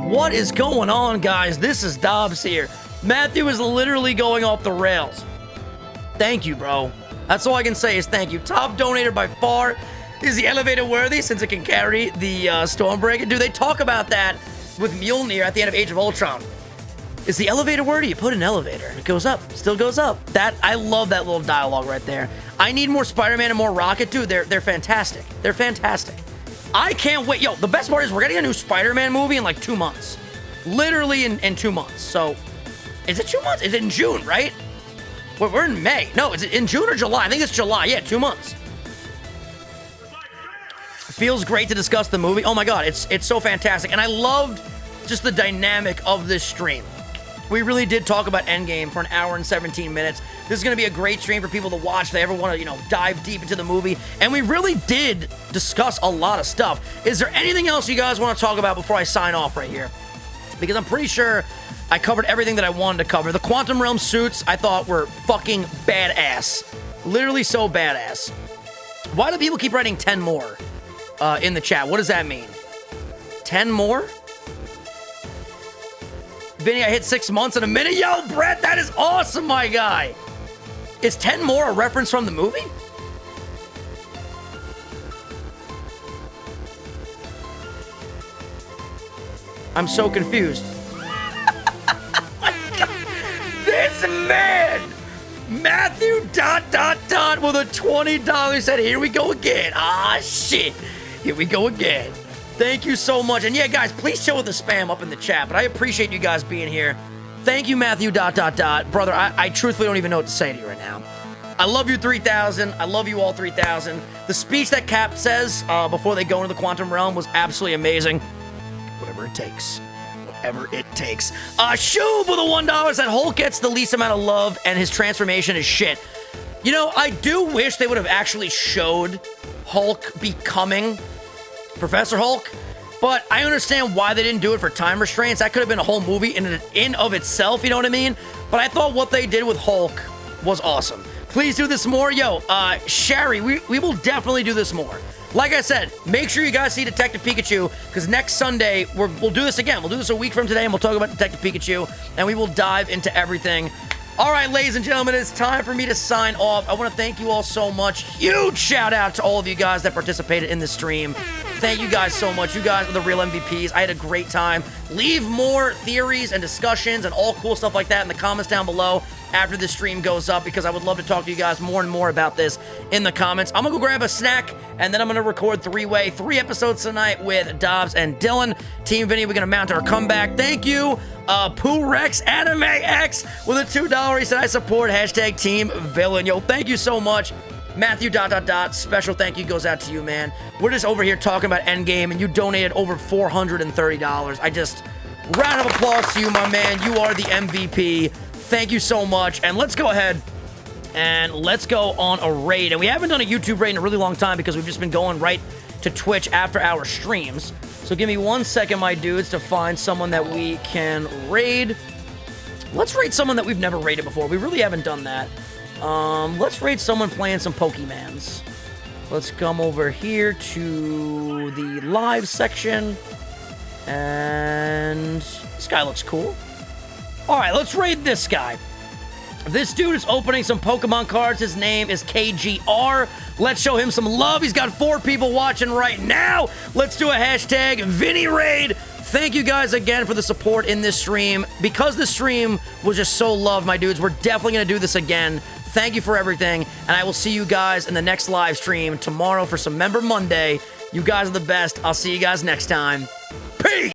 What is going on, guys? This is Dobbs here. Matthew is literally going off the rails. Thank you, bro. That's all I can say is thank you. Top donator by far. Is the elevator worthy since it can carry the Stormbreaker? Dude, they talk about that with Mjolnir at the end of Age of Ultron. Is the elevator worthy? You put an elevator. It goes up. Still goes up. I love that little dialogue right there. I need more Spider-Man and more Rocket. Dude, they're fantastic. They're fantastic. I can't wait. Yo, the best part is we're getting a new Spider-Man movie in like 2 months. Literally in 2 months. So, is it 2 months? Is it in June, right? We're in May. No, is it in June or July? I think it's July. Yeah, 2 months. Feels great to discuss the movie. Oh my God, it's so fantastic. And I loved just the dynamic of this stream. We really did talk about Endgame for 1 hour and 17 minutes. This is going to be a great stream for people to watch if they ever want to, dive deep into the movie. And we really did discuss a lot of stuff. Is there anything else you guys want to talk about before I sign off right here? Because I'm pretty sure I covered everything that I wanted to cover. The Quantum Realm suits I thought were fucking badass. Literally so badass. Why do people keep writing 10 more in the chat? What does that mean? 10 more? Vinny, I hit 6 months in a minute. Yo, Brett, that is awesome, my guy. Is 10 more a reference from the movie? I'm so confused. This man, Matthew ... with a $20 said, here we go again. Ah, shit. Here we go again. Thank you so much. And yeah, guys, please chill with the spam up in the chat. But I appreciate you guys being here. Thank you, Matthew ... Brother, I truthfully don't even know what to say to you right now. I love you, 3000. I love you all, 3000. The speech that Cap says before they go into the Quantum Realm was absolutely amazing. Whatever it takes. Whatever it takes. Shub with a $1 said Hulk gets the least amount of love and his transformation is shit. You know, I do wish they would have actually showed Hulk becoming Professor Hulk, but I understand why they didn't do it for time restraints. That could have been a whole movie in of itself, you know what I mean? But I thought what they did with Hulk was awesome. Please do this more. Yo, Sherry, we will definitely do this more. Like I said, make sure you guys see Detective Pikachu, because next Sunday, we'll do this again. We'll do this a week from today, and we'll talk about Detective Pikachu, and we will dive into everything. All right, ladies and gentlemen, it's time for me to sign off. I want to thank you all so much. Huge shout out to all of you guys that participated in the stream. Thank you guys so much. You guys are the real MVPs. I had a great time. Leave more theories and discussions and all cool stuff like that in the comments down below after the stream goes up, because I would love to talk to you guys more and more about this in the comments. I'm gonna go grab a snack, and then I'm gonna record three episodes tonight with Dobbs and Dylan. Team Vinny, we're gonna mount our comeback. Thank you, Pooh Rex Anime X with a $2. He said, I support hashtag Team Villain. Yo, thank you so much. Matthew ... Special thank you goes out to you, man. We're just over here talking about Endgame, and you donated over $430. I just, round of applause to you, my man. You are the MVP. Thank you so much. And let's go ahead and let's go on a raid. And we haven't done a YouTube raid in a really long time because we've just been going right to Twitch after our streams. So give me 1 second, my dudes, to find someone that we can raid. Let's raid someone that we've never raided before. We really haven't done that. Let's raid someone playing some Pokemans. Let's come over here to the live section. And this guy looks cool. All right, let's raid this guy. This dude is opening some Pokemon cards. His name is KGR. Let's show him some love. He's got 4 people watching right now. Let's do a hashtag Vinny Raid. Thank you guys again for the support in this stream. Because the stream was just so loved, my dudes, we're definitely going to do this again. Thank you for everything, and I will see you guys in the next live stream tomorrow for some Member Monday. You guys are the best. I'll see you guys next time.